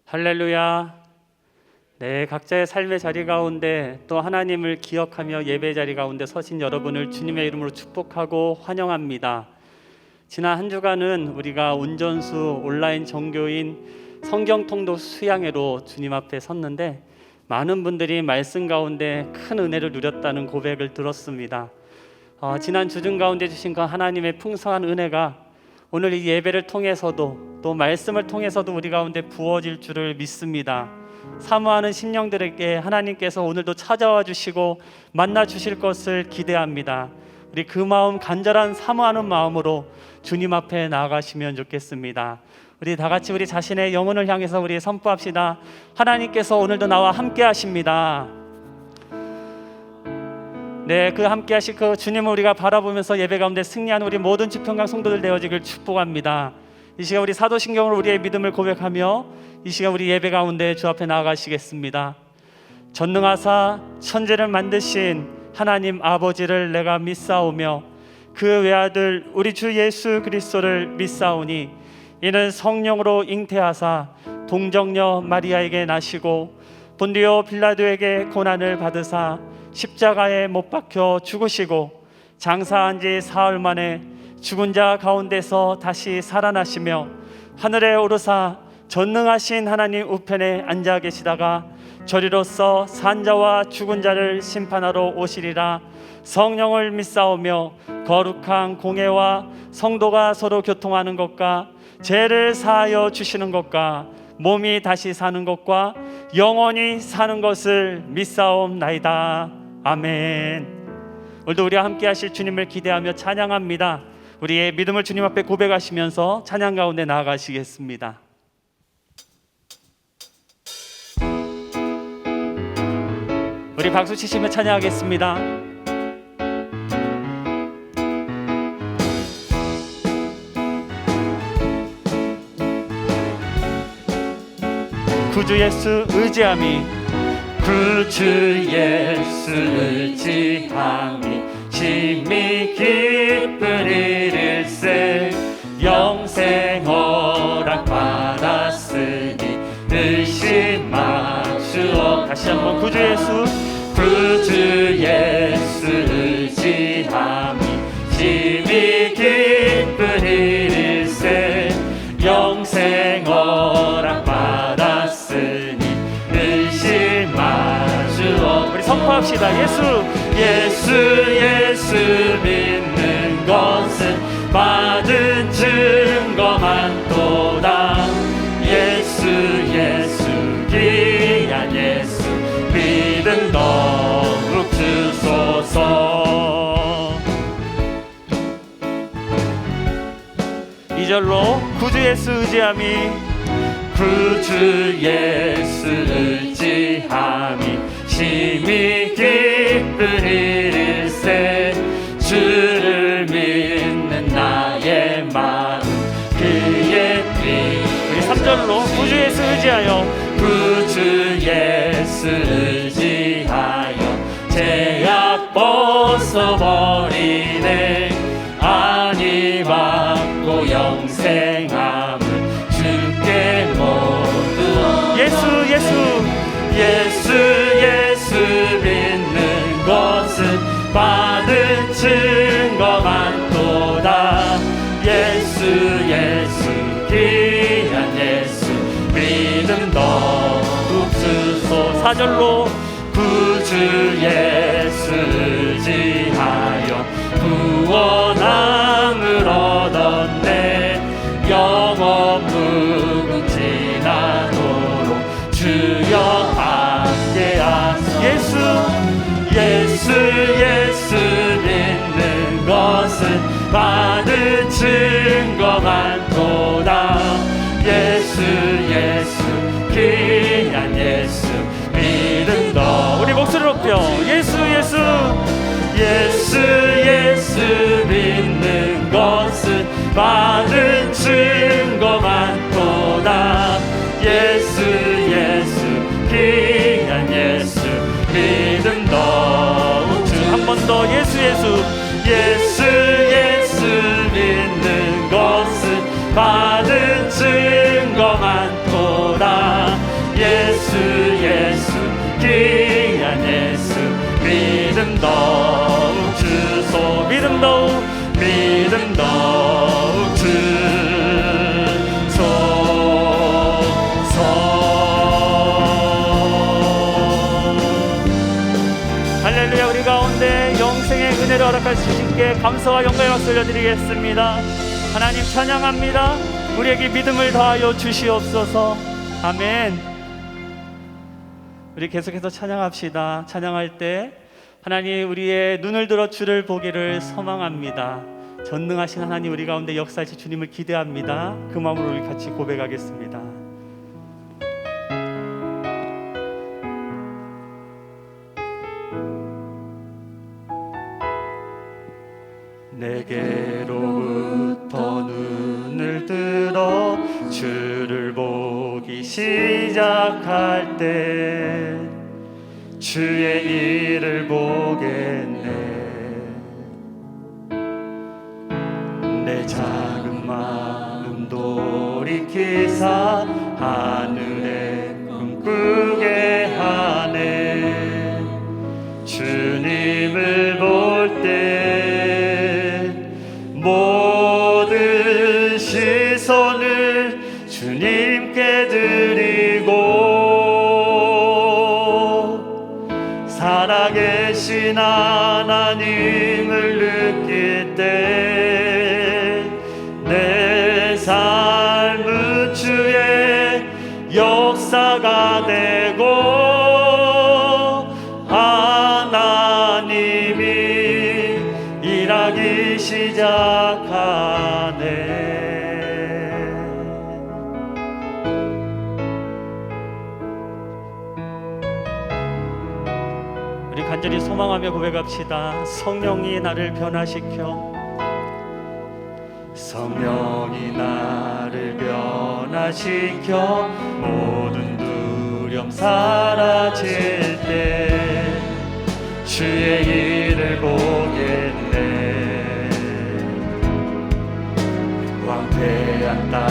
할렐루야. 네, 각자의 삶의 자리 가운데 또 하나님을 기억하며 예배 자리 가운데 서신 여러분을 주님의 이름으로 축복하고 환영합니다. 지난 한 주간은 우리가 운전수 온라인 정교인 성경 통독 수양회로 주님 앞에 섰는데 많은 분들이 말씀 가운데 큰 은혜를 누렸다는 고백을 들었습니다. 지난 주중 가운데 주신 그 하나님의 풍성한 은혜가 오늘 이 예배를 통해서도 또 말씀을 통해서도 우리 가운데 부어질 줄을 믿습니다. 사모하는 심령들에게 하나님께서 오늘도 찾아와 주시고 만나 주실 것을 기대합니다. 우리 그 마음, 간절한 사모하는 마음으로 주님 앞에 나아가시면 좋겠습니다. 우리 다 같이 우리 자신의 영혼을 향해서 우리 선포합시다. 하나님께서 오늘도 나와 함께 하십니다. 네, 그 함께 하실 그 주님을 우리가 바라보면서 예배 가운데 승리하는 우리 모든 주평강 성도들 되어지길 축복합니다. 이 시간 우리 사도신경으로 우리의 믿음을 고백하며 이 시간 우리 예배 가운데 주 앞에 나아가시겠습니다. 전능하사 천지를 만드신 하나님 아버지를 내가 믿사오며 그 외아들 우리 주 예수 그리스도를 믿사오니 이는 성령으로 잉태하사 동정녀 마리아에게 나시고 본디오 빌라도에게 고난을 받으사 십자가에 못 박혀 죽으시고 장사한 지 사흘 만에 죽은 자 가운데서 다시 살아나시며 하늘에 오르사 전능하신 하나님 우편에 앉아 계시다가 저리로서 산자와 죽은 자를 심판하러 오시리라. 성령을 믿사오며 거룩한 공회와 성도가 서로 교통하는 것과 죄를 사하여 주시는 것과 몸이 다시 사는 것과 영원히 사는 것을 믿사옵나이다. 아멘. 오늘도 우리와 함께 하실 주님을 기대하며 찬양합니다. 우리의 믿음을 주님 앞에 고백하시면서 찬양 가운데 나아가시겠습니다. 우리 박수 치시며 찬양하겠습니다. 구주 예수 의지함이 구주 예수 의지함이 심히 기쁜 일일세 영생 허락 받았으니 의심하시오. 다시 한번 구주 예수 의지함이 심히 기쁜 일일세 영생 허락 받았으니 의심하시오. 우리 선포합시다. 예수 믿는 것은 받은 증거만 또다. 예수 귀한 예수 믿음 더욱 주소서. 2절로 구주 예수 의지함이 구주 예수 의지함이 심히 기쁜 일일세 주를 믿는 나의 마음 그의 피. 우리 3절로 구주 예수 의지하여 구주 예수 의지하여 죄악 벗어버리네 안위 받고 영생함을 주께 모두. 예수 믿는 것은 받은 증거만 또다. 예수 귀한 예수 믿음 더욱 주소. 4절로 구주 예수 의지하여 구원함을 얻었네 영원 무궁지나도록 주여 함께하소서. 예수 믿는 것은 받은 증거만 또다. 예수 귀한 예수 믿음 더. 우리 목소리 높여. 예수 믿는 것은 받은 증거만 또다. 예수 귀한 예수 믿음 더욱 주. 한 번 더. 예수 예수 예수 믿는 것은 받은 증거 많도다. 예수 예수 귀한 예수 믿음 더욱 주소. 믿음 더욱 주소서. 할렐루야. 우리 가운데 영생의 은혜를 허락하신 주님께 감사와 영광의 박수 올려드리겠습니다. 하나님 찬양합니다. 우리에게 믿음을 더하여 주시옵소서. 아멘. 우리 계속해서 찬양합시다. 찬양할 때 하나님 우리의 눈을 들어 주를 보기를 소망합니다. 전능하신 하나님 우리 가운데 역사하실 주님을 기대합니다. 그 마음으로 우리 같이 고백하겠습니다. 내게로부터 눈을 들어 주를 보기 시작할 때 주의 일을 보겠네. 내 작은 마음 돌이키사 하늘에 꿈꾸게 하네. 주님을 볼 때 모든 시선을 주님께 드리고 살아계신 하나님을 느낄 때 내 삶은 주의 역사가 되고 하나님이 일하기 시작하네. 우리 간절히 소망하며 고백합시다. 성령이 나를 변화시켜, 성령이 나를 변화시켜 모든 두려움 사라질 때 주의 일을 보겠네. 황폐한 땅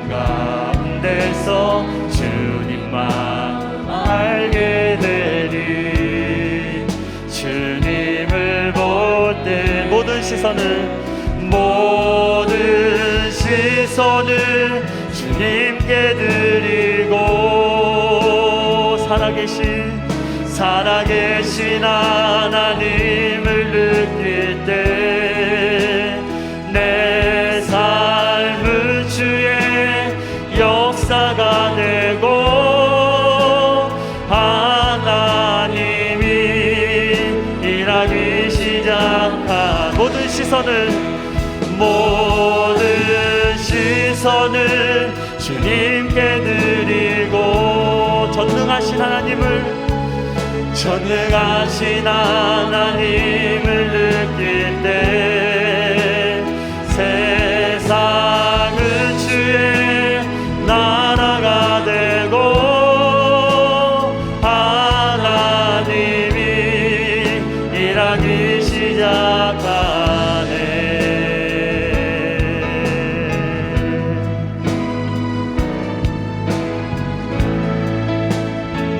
한가운데서 주님만 알게 되리. 주님을 볼 때 모든 시선을 주님께 드리고 살아계신 하나님을 느낄 때 내 삶은 주의 역사가 되고 하나님이 일하기 시작한 모든 시선을 주님께 드리고 전능하신 하나님을 느낄 때 세상은 주의 나라가 되고 하나님이 일하기 시작하네.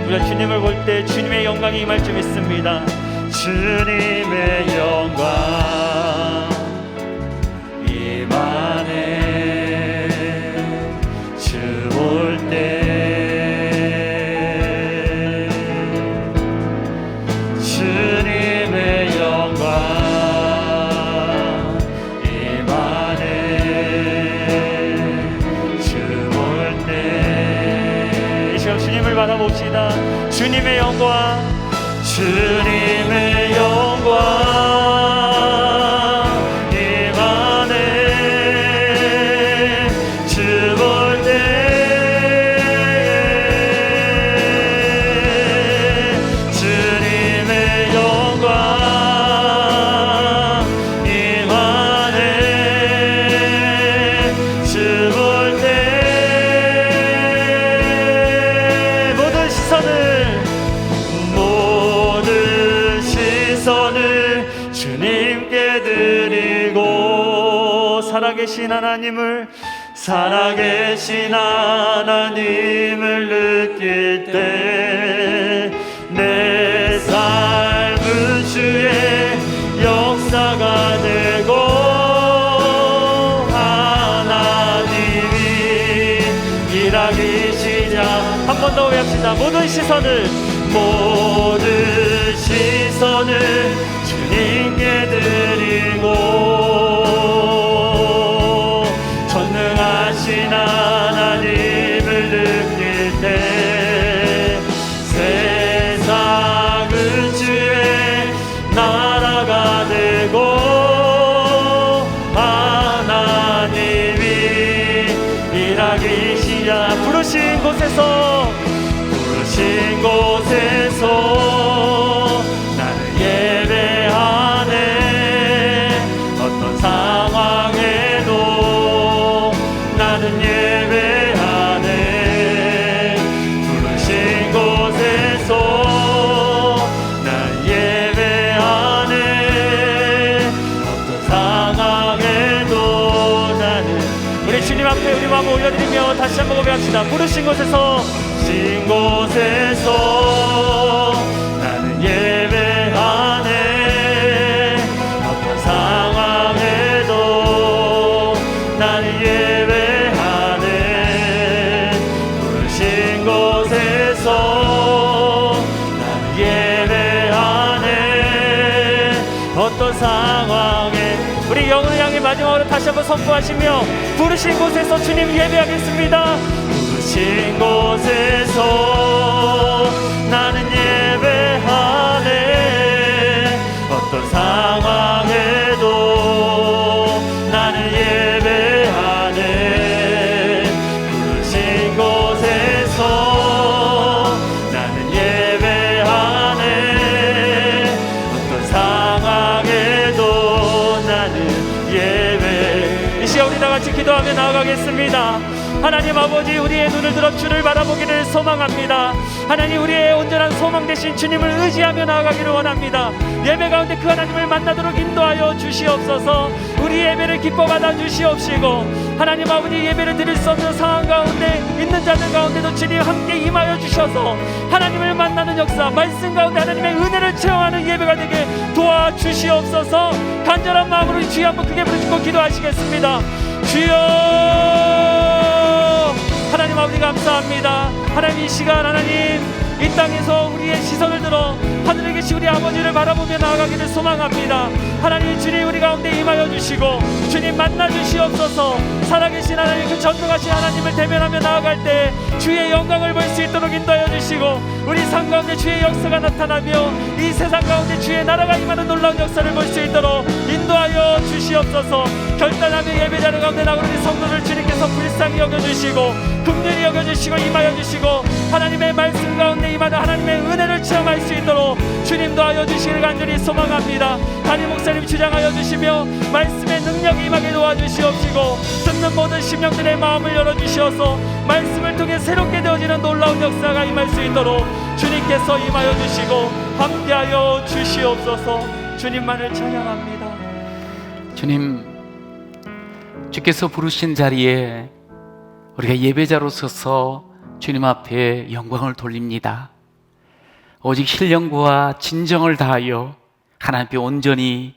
우리가 주님을 볼 때 주님의 영광이 임할 줄 믿습니다. 주님의 영광 임하네. 주 올 때 주님의 영광 임하네. 주 올 때 이 시간 주님을 바라봅시다. 주님의 영광, 주님의 영광 임하네. 주 볼 때 주님의 영광 임하네. 주 볼 때 모든 살아계신 하나님을 느낄 때 내 삶은 주의 역사가 되고 하나님이 일하기 시작. 한 번 더 외합시다. 모든 시선을 주님께 드리고 전능하신 하나님을 느낄 때 세상은 주의 나라가 되고 하나님이 일하기 시작. 부르신 곳에서 나를 예배하네. 어떤 상황에도 나는 예배하네. 부르신 곳에서 나를 예배하네. 어떤 상황에도 나는. 우리 주님 앞에 우리 마음 올려드리며 다시 한번 고백합시다. 부르신 곳에서 나는 예배하네. 어떤 상황에도 나는 예배하네. 부르신 곳에서 나는 예배하네. 어떤 상황에. 우리 영혼을 향해 마지막으로 다시 한번 선포하시며 부르신 곳에서 주님 예배하겠습니다. 부르신 곳에서 나는 예배하네. 어떤 상황에도 나는 예배하네. 부르신 곳에서 나는 예배하네. 어떤 상황에도 나는 예배. 이 시간 우리 다같이 기도하며 나아가겠습니다. 하나님 아버지, 우리의 눈을 들어 주를 바라보기를 소망합니다. 하나님, 우리의 온전한 소망 되신 주님을 의지하며 나아가기를 원합니다. 예배 가운데 그 하나님을 만나도록 인도하여 주시옵소서. 우리 예배를 기뻐 받아 주시옵시고 하나님 아버지, 예배를 드릴 수 없는 상황 가운데 있는 자들 가운데도 주님 함께 임하여 주셔서 하나님을 만나는 역사, 말씀 가운데 하나님의 은혜를 체험하는 예배가 되게 도와주시옵소서. 간절한 마음으로 주여 한번 크게 부르시고 기도하시겠습니다. 주여, 하나님 아버지 감사합니다. 하나님, 이 시간 하나님 이 땅에서 우리의 시선을 들어 하늘에 계신 우리 아버지를 바라보며 나아가기를 소망합니다. 하나님, 주님 우리 가운데 임하여 주시고 주님 만나 주시옵소서. 살아계신 하나님, 그 전능하신 하나님을 대면하며 나아갈 때 주의 영광을 볼 수 있도록 인도하여 주시고 우리 삶 가운데 주의 역사가 나타나며 이 세상 가운데 주의 나라가 임하는 놀라운 역사를 볼 수 있도록 인도하여 주시옵소서. 결단하며 예배자를 가운데 나오는 우리 성도를 주님께서 불쌍히 여겨주시고 긍휼히 여겨주시고 임하여 주시고 하나님의 말씀 가운데 임하는 하나님의 은혜를 체험할 수 있도록 주님 도와여 주시기를 간절히 소망합니다. 담임 목사님 주장하여 주시며 말씀의 능력이 임하게 도와주시옵시고 듣는 모든 심령들의 마음을 열어주시어서 말씀을 통해 새롭게 되어지는 놀라운 역사가 임할 수 있도록 주님께서 임하여 주시고 함께하여 주시옵소서. 주님만을 찬양합니다. 주님, 주께서 부르신 자리에 우리가 예배자로 서서 주님 앞에 영광을 돌립니다. 오직 신령과 진정을 다하여 하나님 앞에 온전히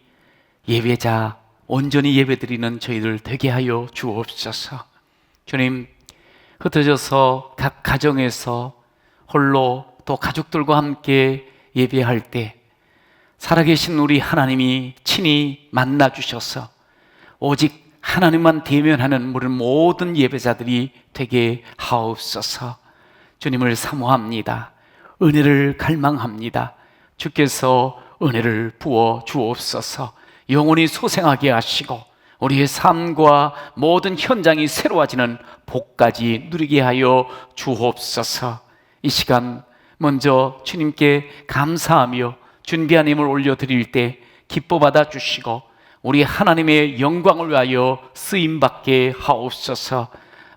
예배자, 온전히 예배드리는 저희들 되게 하여 주옵소서. 주님, 흩어져서 각 가정에서 홀로 또 가족들과 함께 예배할 때 살아계신 우리 하나님이 친히 만나 주셔서 오직 하나님만 대면하는 우리 모든 예배자들이 되게 하옵소서. 주님을 사모합니다. 은혜를 갈망합니다. 주께서 은혜를 부어 주옵소서. 영원히 소생하게 하시고 우리의 삶과 모든 현장이 새로워지는 복까지 누리게 하여 주옵소서. 이 시간 먼저 주님께 감사하며 준비한 힘을 올려드릴 때 기뻐 받아 주시고 우리 하나님의 영광을 위하여 쓰임받게 하옵소서.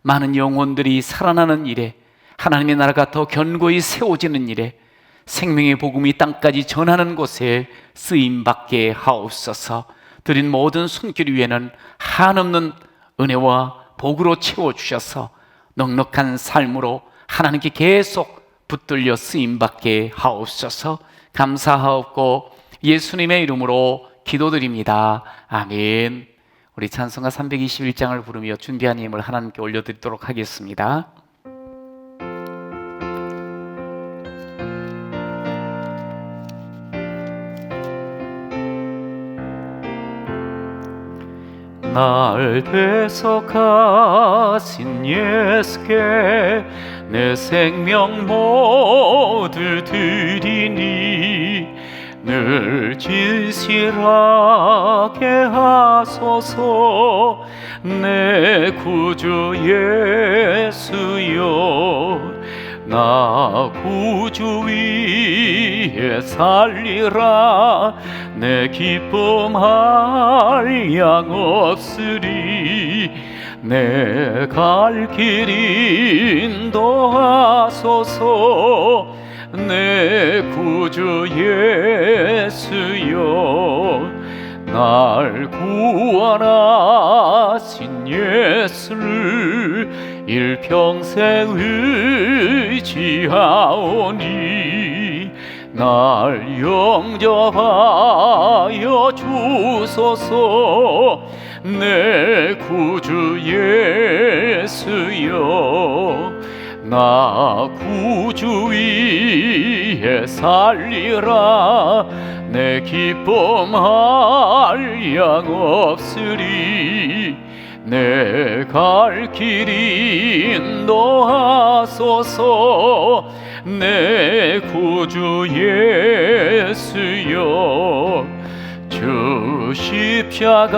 많은 영혼들이 살아나는 일에, 하나님의 나라가 더 견고히 세워지는 일에, 생명의 복음이 땅까지 전하는 곳에 쓰임받게 하옵소서. 드린 모든 손길 위에는 한없는 은혜와 복으로 채워주셔서 넉넉한 삶으로 하나님께 계속 붙들려 쓰임받게 하옵소서. 감사하옵고 예수님의 이름으로 기도드립니다. 아멘. 우리 찬송가 321장을 부르며 준비한 힘을 하나님께 올려드리도록 하겠습니다. 날 대속하신 예수께 내 생명 모두 드리니 늘 진실하게 하소서. 내 구주 예수여, 나 구주 위에 살리라. 내 기쁨 한량 없으리. 내 갈 길 인도하소서. 내 구주 예수여, 날 구원하신 예수를 일평생 의지하오니 날 영접하여 주소서. 내 구주 예수여, 나 구주 위에 살리라. 내 기쁨 한량 없으리. 내 갈 길 인도하소서. 내 구주 예수여, 주 십자가에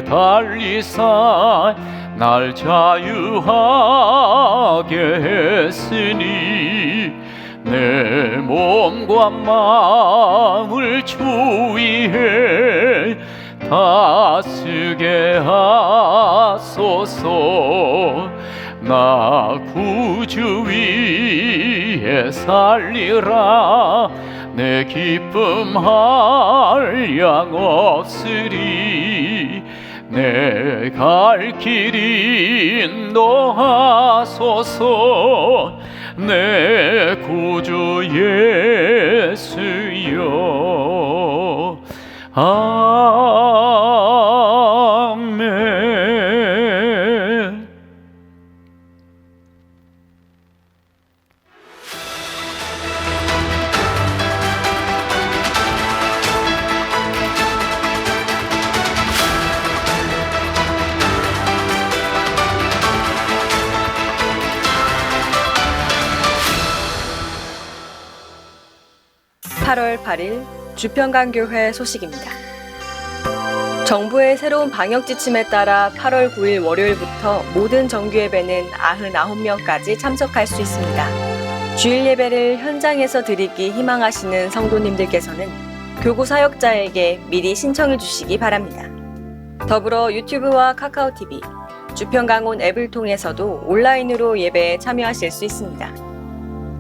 달리사 날 자유하게 했으니 내 몸과 마음을 주 위에 다쓰게 하소서. 나 구주 위에 살리라. 내 기쁨 한량 없으리. 내 갈 길 인도하소서. 내 구주 예수여, 아멘. (8월 8일) 주평강교회 소식입니다. 정부의 새로운 방역 지침에 따라 8월 9일 월요일부터 모든 정규예배는 99명까지 참석할 수 있습니다. 주일 예배를 현장에서 드리기 희망하시는 성도님들께서는 교구 사역자에게 미리 신청해 주시기 바랍니다. 더불어 유튜브와 카카오TV, 주평강원 앱을 통해서도 온라인으로 예배에 참여하실 수 있습니다.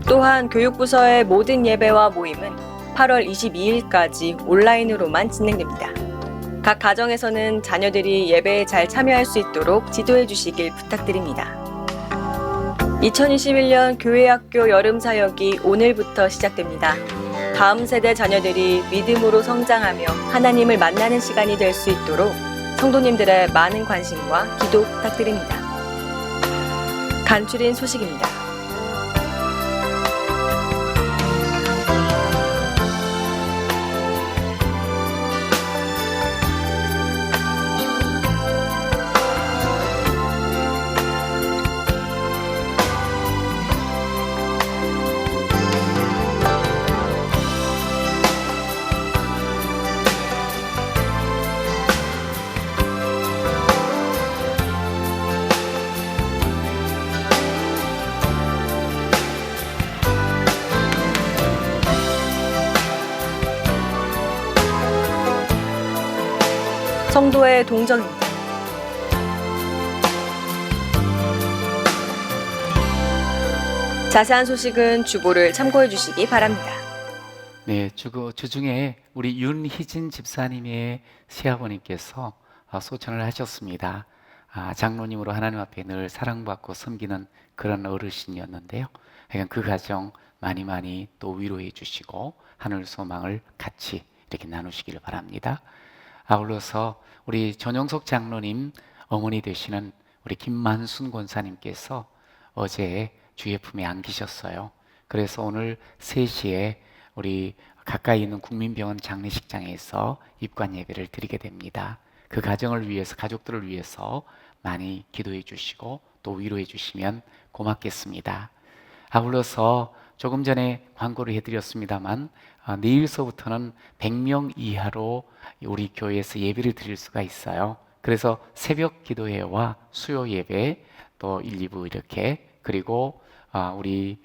또한 교육부서의 모든 예배와 모임은 8월 22일까지 온라인으로만 진행됩니다. 각 가정에서는 자녀들이 예배에 잘 참여할 수 있도록 지도해 주시길 부탁드립니다. 2021년 교회학교 여름사역이 오늘부터 시작됩니다. 다음 세대 자녀들이 믿음으로 성장하며 하나님을 만나는 시간이 될 수 있도록 성도님들의 많은 관심과 기도 부탁드립니다. 간추린 소식입니다. 성도의 동정입니다. 자세한 소식은 주보를 참고해 주시기 바랍니다. 네, 주중에 우리 윤희진 집사님의 시아버님께서 소천을 하셨습니다. 장로님으로 하나님 앞에 늘 사랑받고 섬기는 그런 어르신이었는데요. 그러니까 그 가정 많이 또 위로해 주시고 하늘 소망을 같이 이렇게 나누시기를 바랍니다. 아울러서 우리 전용석 장로님 어머니 되시는 우리 김만순 권사님께서 어제 주의 품에 안기셨어요. 그래서 오늘 3시에 우리 가까이 있는 국민병원 장례식장에서 입관 예배를 드리게 됩니다. 그 가정을 위해서, 가족들을 위해서 많이 기도해 주시고 또 위로해 주시면 고맙겠습니다. 아울러서 조금 전에 광고를 해드렸습니다만 내일서부터는 100명 이하로 우리 교회에서 예배를 드릴 수가 있어요. 그래서 새벽 기도회와 수요 예배 또 1, 2부 이렇게, 그리고 우리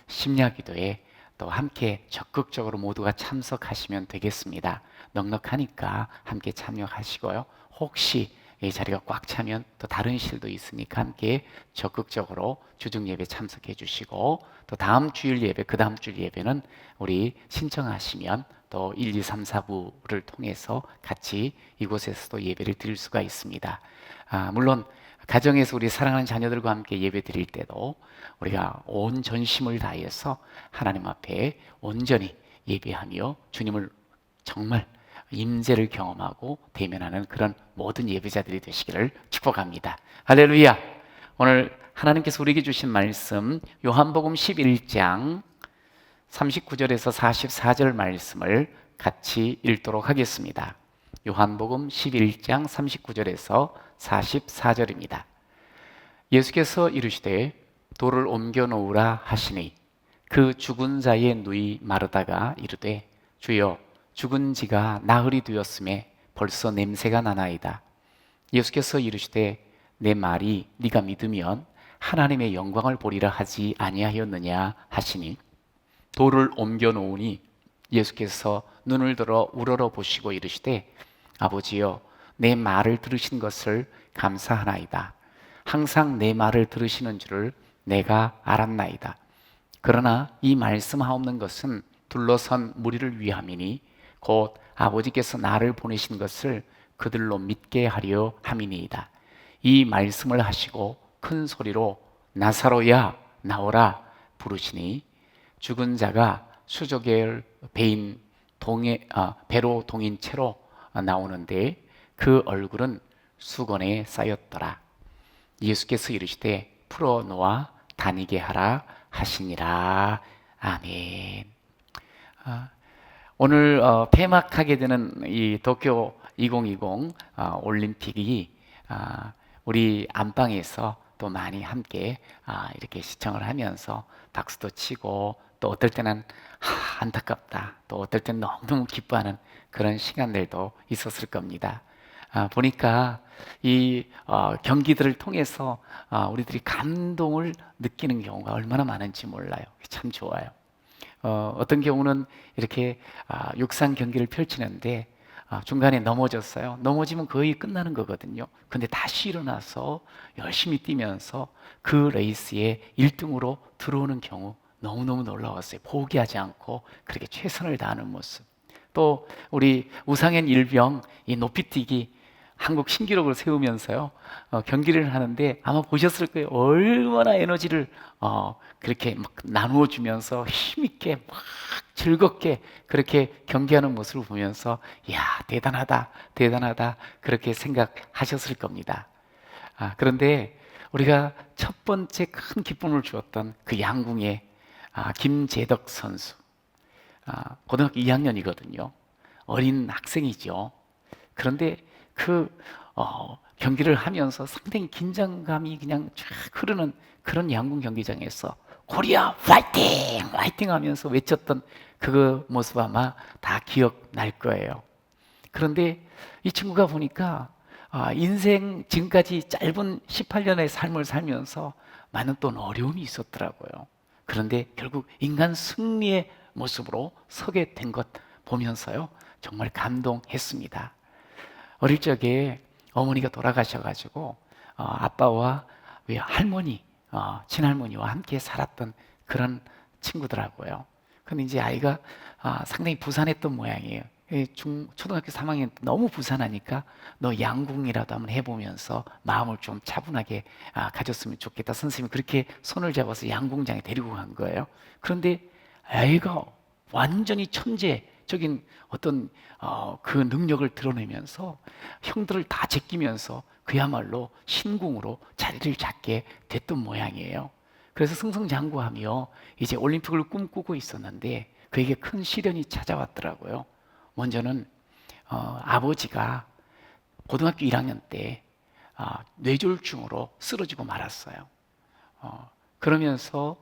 심야 기도회 또 함께 적극적으로 모두가 참석하시면 되겠습니다. 넉넉하니까 함께 참여하시고요. 혹시 이 자리가 꽉 차면 또 다른 실도 있으니까 함께 적극적으로 주중 예배 참석해 주시고, 또 다음 주일 예배, 그 다음 주일 예배는 우리 신청하시면 또 1, 2, 3, 4부를 통해서 같이 이곳에서도 예배를 드릴 수가 있습니다. 물론 가정에서 우리 사랑하는 자녀들과 함께 예배 드릴 때도 우리가 온 전심을 다해서 하나님 앞에 온전히 예배하며 주님을 정말 임재를 경험하고 대면하는 그런 모든 예배자들이 되시기를 축복합니다. 할렐루야. 오늘 하나님께서 우리에게 주신 말씀 요한복음 11장 39절에서 44절 말씀을 같이 읽도록 하겠습니다. 요한복음 11장 39절에서 44절입니다. 예수께서 이르시되 돌을 옮겨 놓으라 하시니 그 죽은 자의 누이 마르다가 이르되 주여 죽은 지가 나흘이 되었음에 벌써 냄새가 나나이다. 예수께서 이르시되 내 말이 네가 믿으면 하나님의 영광을 보리라 하지 아니하였느냐 하시니 돌을 옮겨 놓으니 예수께서 눈을 들어 우러러 보시고 이르시되 아버지여 내 말을 들으신 것을 감사하나이다. 항상 내 말을 들으시는 줄을 내가 알았나이다. 그러나 이 말씀하옵는 것은 둘러선 무리를 위함이니 곧 아버지께서 나를 보내신 것을 그들로 믿게 하려 함이니이다. 이 말씀을 하시고 큰 소리로 나사로야 나오라 부르시니 죽은 자가 수족의 배인 배로 동인 채로 나오는데 그 얼굴은 수건에 쌓였더라. 예수께서 이르시되 풀어놓아 다니게 하라 하시니라. 아멘. 오늘 폐막하게 되는 이 도쿄 2020 올림픽이 우리 안방에서 또 많이 함께 이렇게 시청을 하면서 박수도 치고 또 어떨 때는 안타깝다, 또 어떨 때는 너무너무 기뻐하는 그런 시간들도 있었을 겁니다. 보니까 이 경기들을 통해서 우리들이 감동을 느끼는 경우가 얼마나 많은지 몰라요. 참 좋아요. 어떤 경우는 이렇게 육상 경기를 펼치는데 중간에 넘어졌어요. 넘어지면 거의 끝나는 거거든요. 근데 다시 일어나서 열심히 뛰면서 그 레이스에 1등으로 들어오는 경우 너무너무 놀라웠어요. 포기하지 않고 그렇게 최선을 다하는 모습. 또 우리 우상현 일병 이 높이뛰기 한국 신기록을 세우면서요 경기를 하는데 아마 보셨을 거예요. 얼마나 에너지를 그렇게 막 나누어주면서 힘있게 막 즐겁게 그렇게 경기하는 모습을 보면서 야 대단하다 대단하다 그렇게 생각하셨을 겁니다. 그런데 우리가 첫 번째 큰 기쁨을 주었던 그 양궁의 김재덕 선수, 고등학교 2학년이거든요. 어린 학생이죠. 그런데 그 경기를 하면서 상당히 긴장감이 그냥 쫙 흐르는 그런 양궁 경기장에서 코리아 화이팅! 화이팅 하면서 외쳤던 그 모습 아마 다 기억날 거예요. 그런데 이 친구가 보니까 인생 지금까지 짧은 18년의 삶을 살면서 많은 또 어려움이 있었더라고요. 그런데 결국 인간 승리의 모습으로 서게 된 것 보면서요 정말 감동했습니다. 어릴 적에 어머니가 돌아가셔가지고 아빠와 할머니, 친할머니와 함께 살았던 그런 친구더라고요. 근데 이제 아이가 상당히 부산했던 모양이에요. 초등학교 3학년 때 너무 부산하니까 너 양궁이라도 한번 해보면서 마음을 좀 차분하게 가졌으면 좋겠다. 선생님이 그렇게 손을 잡아서 양궁장에 데리고 간 거예요. 그런데 아이가 완전히 천재적인 어떤 그 능력을 드러내면서 형들을 다 제끼면서 그야말로 신궁으로 자리를 잡게 됐던 모양이에요. 그래서 승승장구하며 이제 올림픽을 꿈꾸고 있었는데 그에게 큰 시련이 찾아왔더라고요. 먼저는 아버지가 고등학교 1학년 때 뇌졸중으로 쓰러지고 말았어요. 그러면서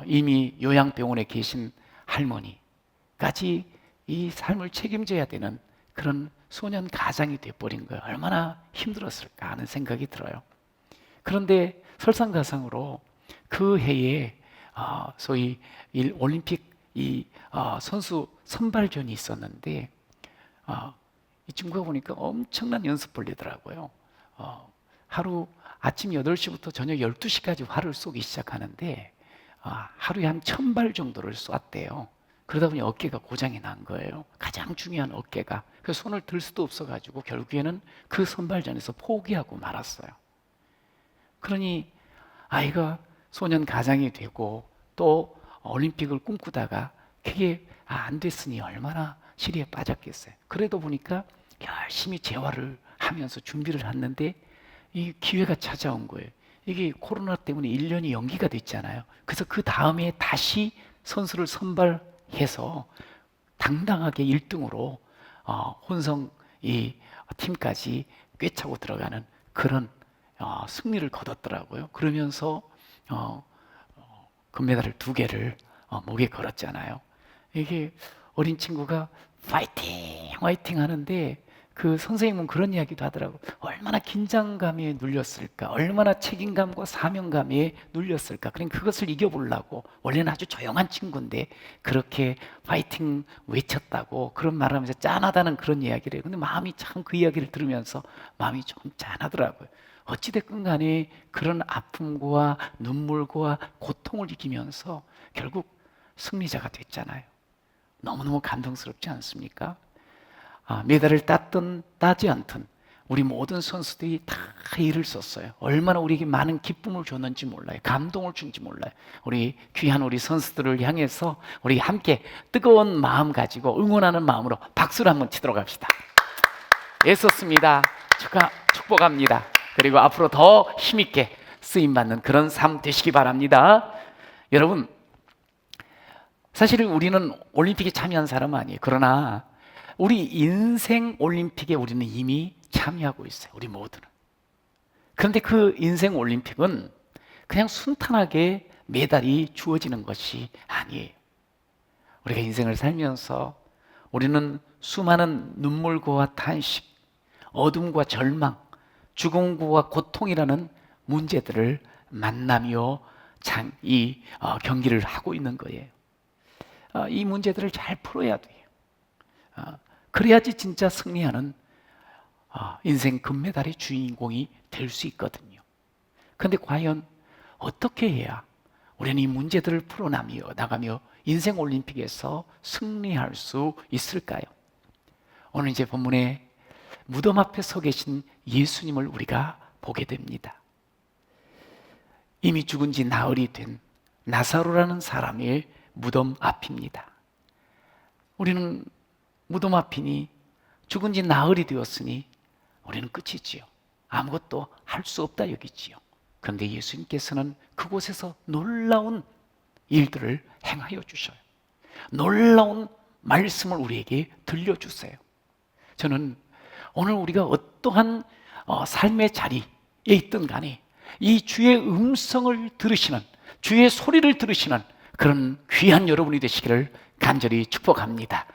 이미 요양병원에 계신 할머니까지 이 삶을 책임져야 되는 그런 소년 가장이 돼버린 거예요. 얼마나 힘들었을까 하는 생각이 들어요. 그런데 설상가상으로 그 해에 소위 올림픽 선수 선발전이 있었는데 이 친구가 보니까 엄청난 연습 벌리더라고요. 하루 아침 8시부터 저녁 12시까지 활을 쏘기 시작하는데 하루에 한 1000발 정도를 쐈대요. 그러다 보니 어깨가 고장이 난 거예요. 가장 중요한 어깨가. 그래서 손을 들 수도 없어가지고 결국에는 그 선발전에서 포기하고 말았어요. 그러니 아이가 소년 가장이 되고 또 올림픽을 꿈꾸다가 그게 안 됐으니 얼마나 시리에 빠졌겠어요. 그래도 보니까 열심히 재활을 하면서 준비를 했는데 이 기회가 찾아온 거예요. 이게 코로나 때문에 1년이 연기가 됐잖아요. 그래서 그 다음에 다시 선수를 선발해서 당당하게 1등으로 혼성 이 팀까지 꿰차고 들어가는 그런 승리를 거뒀더라고요. 그러면서 금메달을 2개를 목에 걸었잖아요. 이게 어린 친구가 파이팅 화이팅 하는데 그 선생님은 그런 이야기도 하더라고요. 얼마나 긴장감에 눌렸을까, 얼마나 책임감과 사명감에 눌렸을까. 그러니까 그것을 이겨보려고, 원래는 아주 조용한 친구인데 그렇게 파이팅 외쳤다고 그런 말을 하면서 짠하다는 그런 이야기를 해요. 근데 마음이 참 그 이야기를 들으면서 마음이 좀 짠하더라고요. 어찌됐건 간에 그런 아픔과 눈물과 고통을 이기면서 결국 승리자가 됐잖아요. 너무너무 감동스럽지 않습니까? 메달을 땄든 따지 않든 우리 모든 선수들이 다 일을 썼어요. 얼마나 우리에게 많은 기쁨을 줬는지 몰라요. 감동을 준지 몰라요. 우리 귀한 우리 선수들을 향해서 우리 함께 뜨거운 마음 가지고 응원하는 마음으로 박수를 한번 치도록 합시다. 애썼습니다. 축복합니다. 그리고 앞으로 더 힘있게 쓰임받는 그런 삶 되시기 바랍니다. 여러분, 사실 우리는 올림픽에 참여한 사람은 아니에요. 그러나 우리 인생 올림픽에 우리는 이미 참여하고 있어요. 우리 모두는. 그런데 그 인생 올림픽은 그냥 순탄하게 메달이 주어지는 것이 아니에요. 우리가 인생을 살면서 우리는 수많은 눈물과 탄식, 어둠과 절망, 죽음과 고통이라는 문제들을 만나며 이 경기를 하고 있는 거예요. 이 문제들을 잘 풀어야 돼요. 그래야지 진짜 승리하는 인생 금메달의 주인공이 될 수 있거든요. 그런데 과연 어떻게 해야 우리는 이 문제들을 풀어나가며 인생 올림픽에서 승리할 수 있을까요? 오늘 이제 본문에 무덤 앞에 서 계신 예수님을 우리가 보게 됩니다. 이미 죽은 지 나흘이 된 나사로라는 사람의 무덤 앞입니다. 우리는 무덤 앞이니 죽은 지 나흘이 되었으니 우리는 끝이지요. 아무것도 할 수 없다 여기지요. 그런데 예수님께서는 그곳에서 놀라운 일들을 행하여 주셔요. 놀라운 말씀을 우리에게 들려주세요. 저는 오늘 우리가 어떠한 삶의 자리에 있든 간에 이 주의 음성을 들으시는, 주의 소리를 들으시는 그런 귀한 여러분이 되시기를 간절히 축복합니다.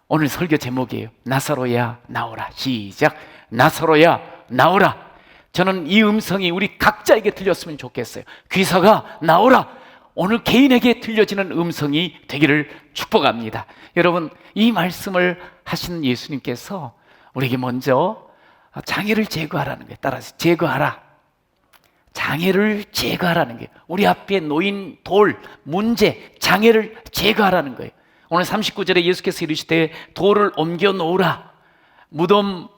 오늘 설교 제목이에요. 나사로야 나오라. 시작. 나사로야 나오라. 저는 이 음성이 우리 각자에게 들렸으면 좋겠어요. 귀사가 나오라. 오늘 개인에게 들려지는 음성이 되기를 축복합니다. 여러분, 이 말씀을 하신 예수님께서 우리에게 먼저 장애를 제거하라는 거예요. 따라서 제거하라. 장애를 제거하라는 거예요. 우리 앞에 놓인 돌, 문제, 장애를 제거하라는 거예요. 오늘 39절에 예수께서 이르시되 돌을 옮겨 놓으라. 무덤이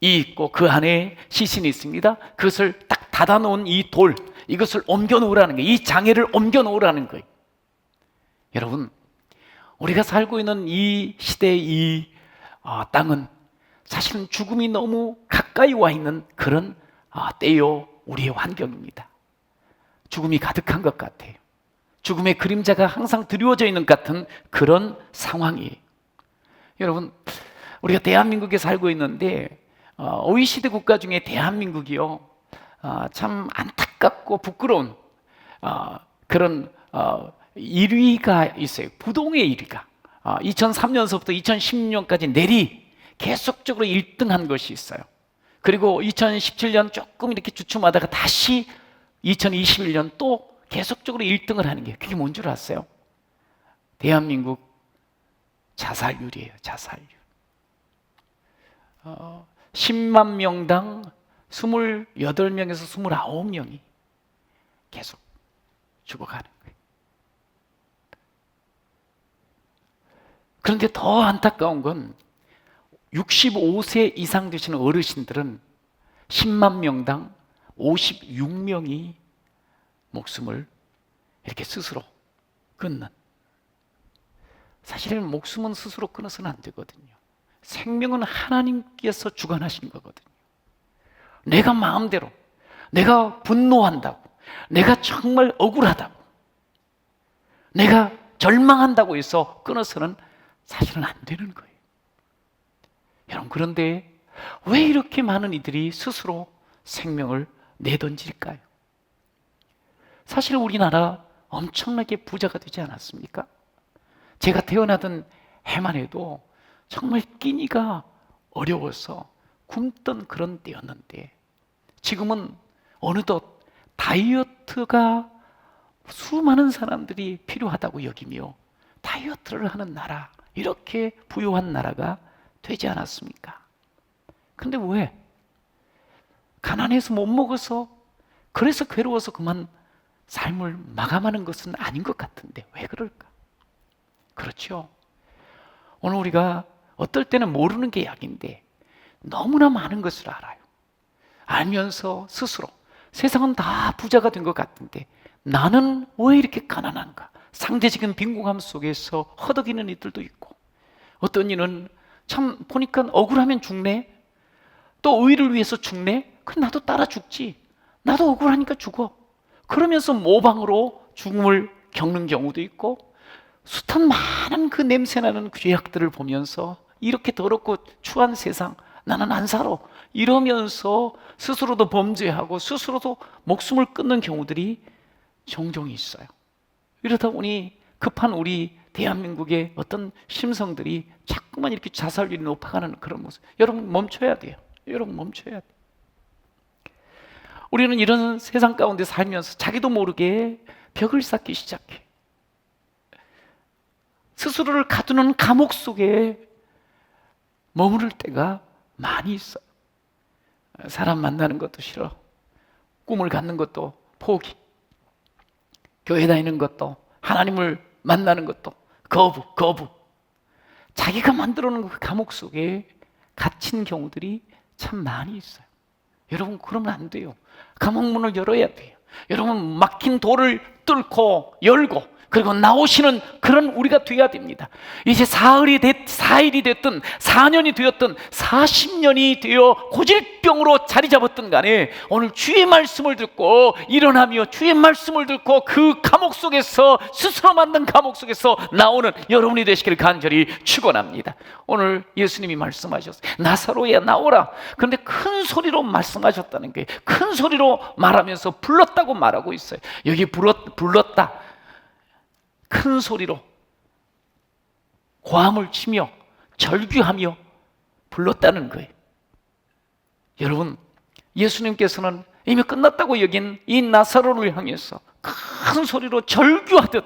있고 그 안에 시신이 있습니다. 그것을 딱 닫아 놓은 이 돌, 이것을 옮겨 놓으라는 거예요. 이 장애를 옮겨 놓으라는 거예요. 여러분, 우리가 살고 있는 이 시대의 이 땅은 사실은 죽음이 너무 가까이 와 있는 그런 때요, 우리의 환경입니다. 죽음이 가득한 것 같아요. 죽음의 그림자가 항상 드리워져 있는 것 같은 그런 상황이에요. 여러분, 우리가 대한민국에 살고 있는데 OECD 국가 중에 대한민국이요, 참 안타깝고 부끄러운 그런 1위가 있어요. 부동의 1위가 2003년서부터 2016년까지 내리 계속적으로 1등한 것이 있어요. 그리고 2017년 조금 이렇게 주춤하다가 다시 2021년 또 계속적으로 1등을 하는 게, 그게 뭔 줄 아세요? 대한민국 자살률이에요. 자살률. 10만 명당 28명에서 29명이 계속 죽어가는 거예요. 그런데 더 안타까운 건 65세 이상 되시는 어르신들은 10만 명당 56명이 목숨을 이렇게 스스로 끊는. 사실은 목숨은 스스로 끊어서는 안 되거든요. 생명은 하나님께서 주관하신 거거든요. 내가 마음대로, 내가 분노한다고, 내가 정말 억울하다고, 내가 절망한다고 해서 끊어서는 사실은 안 되는 거예요. 여러분, 그런데 왜 이렇게 많은 이들이 스스로 생명을 내던질까요? 사실 우리나라 엄청나게 부자가 되지 않았습니까? 제가 태어나던 해만 해도 정말 끼니가 어려워서 굶던 그런 때였는데, 지금은 어느덧 다이어트가 수많은 사람들이 필요하다고 여기며 다이어트를 하는 나라, 이렇게 부유한 나라가 되지 않았습니까? 근데 왜? 가난해서 못 먹어서, 그래서 괴로워서 그만 삶을 마감하는 것은 아닌 것 같은데 왜 그럴까? 그렇죠. 오늘 우리가 어떨 때는 모르는 게 약인데 너무나 많은 것을 알아요. 알면서 스스로 세상은 다 부자가 된 것 같은데 나는 왜 이렇게 가난한가? 상대적인 빈곤함 속에서 허덕이는 이들도 있고, 어떤 이는 참 보니까 억울하면 죽네, 또 의를 위해서 죽네, 그럼 나도 따라 죽지, 나도 억울하니까 죽어, 그러면서 모방으로 죽음을 겪는 경우도 있고, 숱한 많은 그 냄새나는 죄악들을 보면서 이렇게 더럽고 추한 세상 나는 안 살아, 이러면서 스스로도 범죄하고 스스로도 목숨을 끊는 경우들이 종종 있어요. 이러다 보니 급한 우리 대한민국의 어떤 심성들이 자꾸만 이렇게 자살률이 높아가는 그런 모습. 여러분, 멈춰야 돼요. 여러분, 멈춰야 돼요. 우리는 이런 세상 가운데 살면서 자기도 모르게 벽을 쌓기 시작해. 스스로를 가두는 감옥 속에 머무를 때가 많이 있어요. 사람 만나는 것도 싫어, 꿈을 갖는 것도 포기, 교회 다니는 것도, 하나님을 만나는 것도 거부. 자기가 만들어 놓은 그 감옥 속에 갇힌 경우들이 참 많이 있어요. 여러분, 그러면 안 돼요. 감옥 문을 열어야 돼요. 여러분, 막힌 돌을 뚫고 열고, 그리고 나오시는 그런 우리가 돼야 됩니다. 이제 4일이 됐든 4년이 되었든 40년이 되어 고질병으로 자리 잡았든 간에 오늘 주의 말씀을 듣고 일어나며 주의 말씀을 듣고 그 감옥 속에서, 스스로 만든 감옥 속에서 나오는 여러분이 되시기를 간절히 축원합니다. 오늘 예수님이 말씀하셨어요. 나사로야 나오라. 그런데 큰 소리로 말씀하셨다는 거예요. 큰 소리로 말하면서 불렀다고 말하고 있어요. 여기 불렀다, 큰 소리로 고함을 치며 절규하며 불렀다는 거예요. 여러분, 예수님께서는 이미 끝났다고 여긴 이 나사로를 향해서 큰 소리로 절규하듯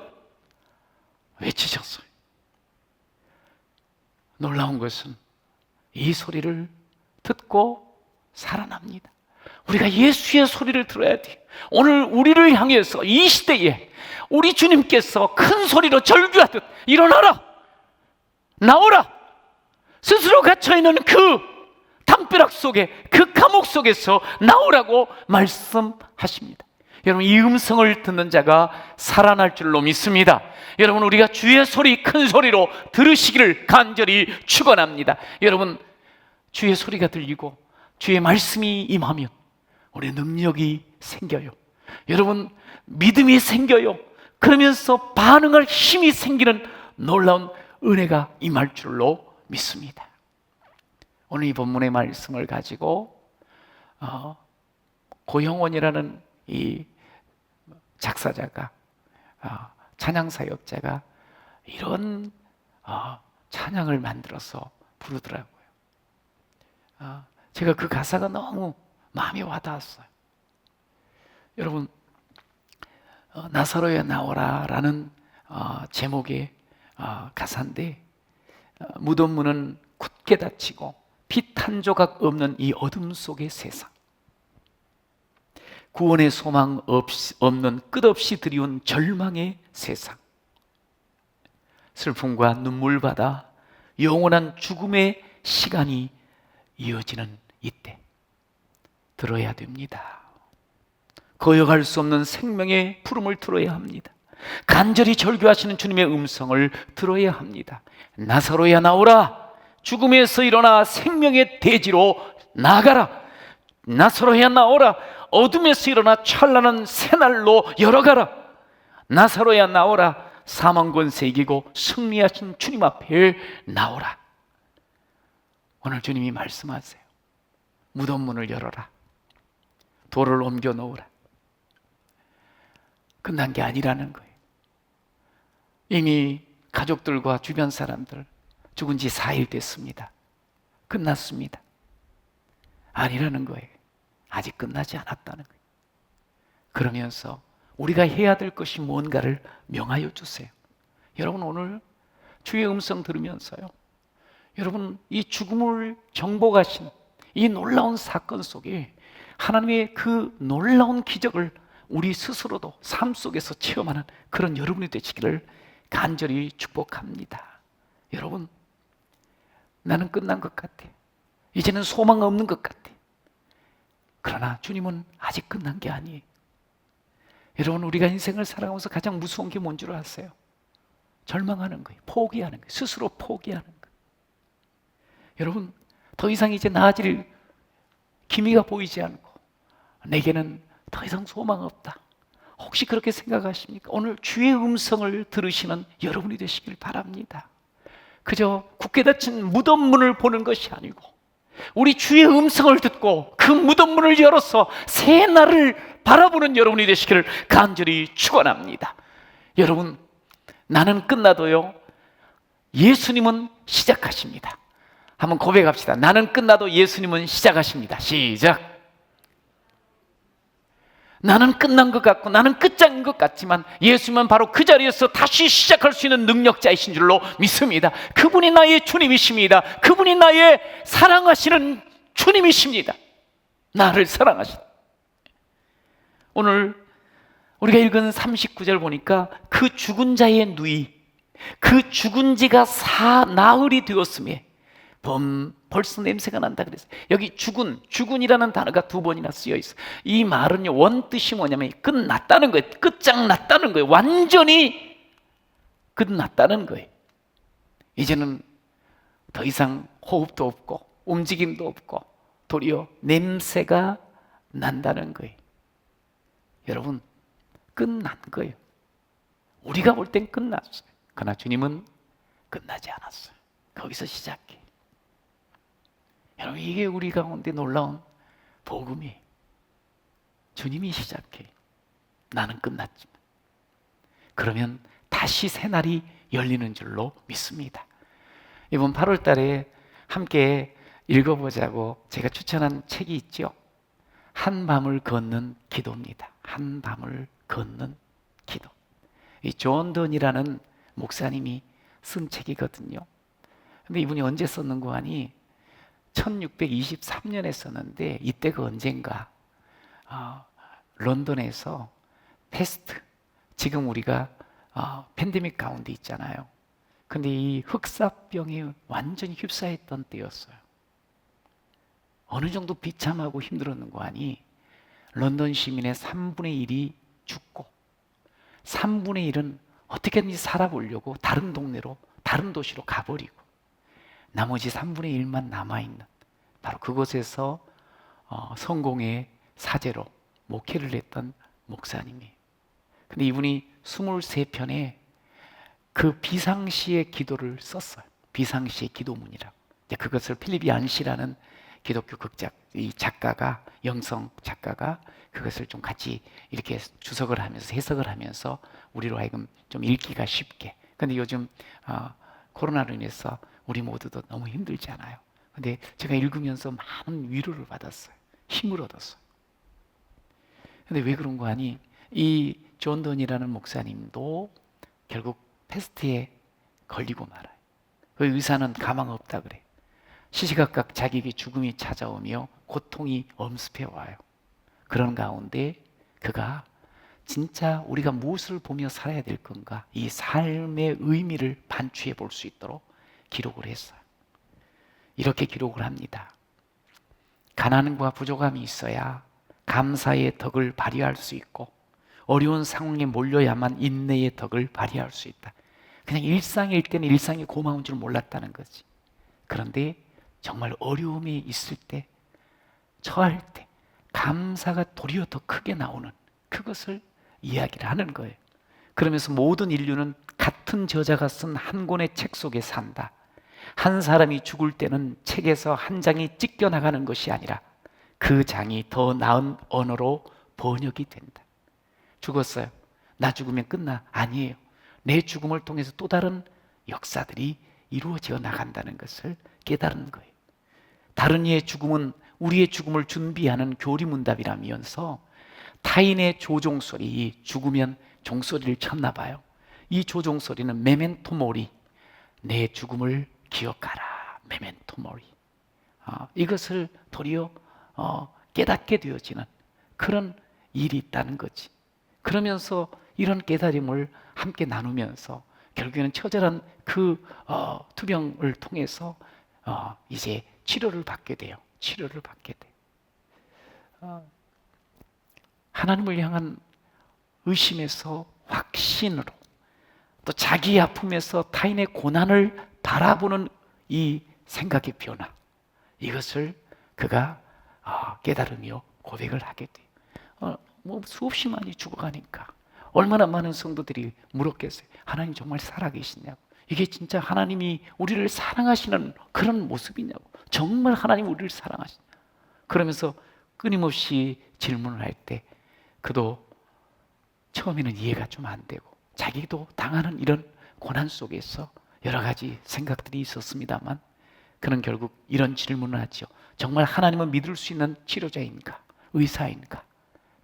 외치셨어요. 놀라운 것은 이 소리를 듣고 살아납니다. 우리가 예수의 소리를 들어야 돼요. 오늘 우리를 향해서 이 시대에 우리 주님께서 큰 소리로 절규하듯 일어나라, 나오라, 스스로 갇혀있는 그 담벼락 속에, 그 감옥 속에서 나오라고 말씀하십니다. 여러분, 이 음성을 듣는 자가 살아날 줄로 믿습니다. 여러분, 우리가 주의 소리, 큰 소리로 들으시기를 간절히 축원합니다. 여러분, 주의 소리가 들리고 주의 말씀이 임하면 우리 능력이 생겨요. 여러분, 믿음이 생겨요. 그러면서 반응할 힘이 생기는 놀라운 은혜가 임할 줄로 믿습니다. 오늘 이 본문의 말씀을 가지고 고형원이라는 이 작사자가, 찬양사역자가 이런 찬양을 만들어서 부르더라고요. 제가 그 가사가 너무 마음에 와닿았어요. 여러분, 나사로야 나오라 라는 제목의 가사인데, 무덤 문은 굳게 닫히고 빛 한 조각 없는 이 어둠 속의 세상, 구원의 소망 없는 끝없이 드리운 절망의 세상, 슬픔과 눈물바다, 영원한 죽음의 시간이 이어지는 이때 들어야 됩니다. 거역할 수 없는 생명의 부름을 들어야 합니다. 간절히 절규하시는 주님의 음성을 들어야 합니다. 나사로야 나오라, 죽음에서 일어나 생명의 대지로 나가라. 나사로야 나오라, 어둠에서 일어나 찬란한 새날로 열어가라. 나사로야 나오라, 사망 권세 이기고 승리하신 주님 앞에 나오라. 오늘 주님이 말씀하세요. 무덤 문을 열어라. 돌을 옮겨 놓으라. 끝난 게 아니라는 거예요. 이미 가족들과 주변 사람들 죽은 지 4일 됐습니다. 끝났습니다. 아니라는 거예요. 아직 끝나지 않았다는 거예요. 그러면서 우리가 해야 될 것이 뭔가를 명하여 주세요. 여러분, 오늘 주의 음성 들으면서요, 여러분, 이 죽음을 정복하신 이 놀라운 사건 속에 하나님의 그 놀라운 기적을 우리 스스로도 삶 속에서 체험하는 그런 여러분이 되시기를 간절히 축복합니다. 여러분, 나는 끝난 것 같아. 이제는 소망 없는 것 같아. 그러나 주님은 아직 끝난 게 아니에요. 여러분, 우리가 인생을 살아가면서 가장 무서운 게 뭔 줄 아세요? 절망하는 거예요. 포기하는 거예요. 스스로 포기하는 거예요. 여러분, 더 이상 이제 나아질 기미가 보이지 않고 내게는 더 이상 소망 없다. 혹시 그렇게 생각하십니까? 오늘 주의 음성을 들으시는 여러분이 되시길 바랍니다. 그저 굳게 닫힌 무덤 문을 보는 것이 아니고 우리 주의 음성을 듣고 그 무덤 문을 열어서 새 날을 바라보는 여러분이 되시기를 간절히 축원합니다. 여러분, 나는 끝나도요, 예수님은 시작하십니다. 한번 고백합시다. 나는 끝나도 예수님은 시작하십니다. 시작. 나는 끝난 것 같고 나는 끝장인 것 같지만 예수님은 바로 그 자리에서 다시 시작할 수 있는 능력자이신 줄로 믿습니다. 그분이 나의 주님이십니다. 그분이 나의 사랑하시는 주님이십니다. 나를 사랑하시는. 오늘 우리가 읽은 39절 보니까 그 죽은 자의 누이, 그 죽은 지가 나흘이 되었음에 벌써 냄새가 난다 그랬어요. 여기 죽은이라는 단어가 2번이나 쓰여 있어요. 이 말은요, 원뜻이 뭐냐면 끝났다는 거예요. 끝장났다는 거예요. 완전히 끝났다는 거예요. 이제는 더 이상 호흡도 없고 움직임도 없고 도리어 냄새가 난다는 거예요. 여러분, 끝난 거예요. 우리가 볼 땐 끝났어요. 그러나 주님은 끝나지 않았어요. 거기서 시작해. 여러분, 이게 우리 가운데 놀라운 복음이에요. 주님이 시작해. 나는 끝났지만. 그러면 다시 새날이 열리는 줄로 믿습니다. 이번 8월 달에 함께 읽어보자고 제가 추천한 책이 있죠. 한밤을 걷는 기도입니다. 한밤을 걷는 기도. 이 존 던이라는 목사님이 쓴 책이거든요. 근데 이분이 언제 썼는고 하니 1623년에 썼는데 이때가 언젠가 런던에서 패스트, 지금 우리가 팬데믹 가운데 있잖아요. 근데 이 흑사병이 완전히 휩싸였던 때였어요. 어느 정도 비참하고 힘들었는 거 아니? 런던 시민의 3분의 1이 죽고 3분의 1은 어떻게든지 살아보려고 다른 동네로, 다른 도시로 가버리고 나머지 3분의 1만 남아있는 바로 그곳에서 성공의 사제로 목회를 했던 목사님이에요. 근데 이분이 23편에 그 비상시의 기도를 썼어요. 비상시의 기도문이라고. 그것을 필립 얀시라는 기독교 극작 이 작가가, 영성 작가가 그것을 좀 같이 이렇게 주석을 하면서 해석을 하면서 우리로 하여금 좀 읽기가 쉽게. 근데 요즘 코로나로 인해서 우리 모두도 너무 힘들잖아요. 근데 제가 읽으면서 많은 위로를 받았어요. 힘을 얻었어요. 근데 왜 그런 거 아니? 이 존 던이라는 목사님도 결국 패스트에 걸리고 말아요. 그 의사는 가망 없다 그래요. 시시각각 자기에게 죽음이 찾아오며 고통이 엄습해 와요. 그런 가운데 그가 진짜 우리가 무엇을 보며 살아야 될 건가, 이 삶의 의미를 반추해 볼 수 있도록 기록을 했어요. 이렇게 기록을 합니다. 가난과 부족함이 있어야 감사의 덕을 발휘할 수 있고 어려운 상황에 몰려야만 인내의 덕을 발휘할 수 있다. 그냥 일상일 때는 일상이 고마운 줄 몰랐다는 거지. 그런데 정말 어려움이 있을 때, 처할 때 감사가 도리어 더 크게 나오는 그것을 이야기를 하는 거예요. 그러면서 모든 인류는 같은 저자가 쓴 한 권의 책 속에 산다. 한 사람이 죽을 때는 책에서 한 장이 찢겨나가는 것이 아니라 그 장이 더 나은 언어로 번역이 된다. 죽었어요. 나 죽으면 끝나? 아니에요. 내 죽음을 통해서 또 다른 역사들이 이루어져 나간다는 것을 깨달은 거예요. 다른 이의 죽음은 우리의 죽음을 준비하는 교리문답이라면서 타인의 조종소리, 죽으면 종소리를 쳤나 봐요. 이 조종소리는 메멘토 모리, 내 죽음을 기억하라, 메멘토 모리. 이것을 도리어 깨닫게 되어지는 그런 일이 있다는 거지. 그러면서 이런 깨달음을 함께 나누면서 결국에는 처절한 그 투병을 통해서 이제 치료를 받게 돼요. 치료를 받게 돼. 하나님을 향한 의심에서 확신으로, 또 자기 아픔에서 타인의 고난을 바라보는 이 생각의 변화, 이것을 그가 깨달으며 고백을 하게 돼요. 수없이 많이 죽어가니까 얼마나 많은 성도들이 물었겠어요. 하나님 정말 살아계시냐고. 이게 진짜 하나님이 우리를 사랑하시는 그런 모습이냐고. 정말 하나님 우리를 사랑하시냐. 그러면서 끊임없이 질문을 할 때 그도 처음에는 이해가 좀 안 되고 자기도 당하는 이런 고난 속에서 여러 가지 생각들이 있었습니다만 그는 결국 이런 질문을 하죠. 정말 하나님은 믿을 수 있는 치료자인가? 의사인가?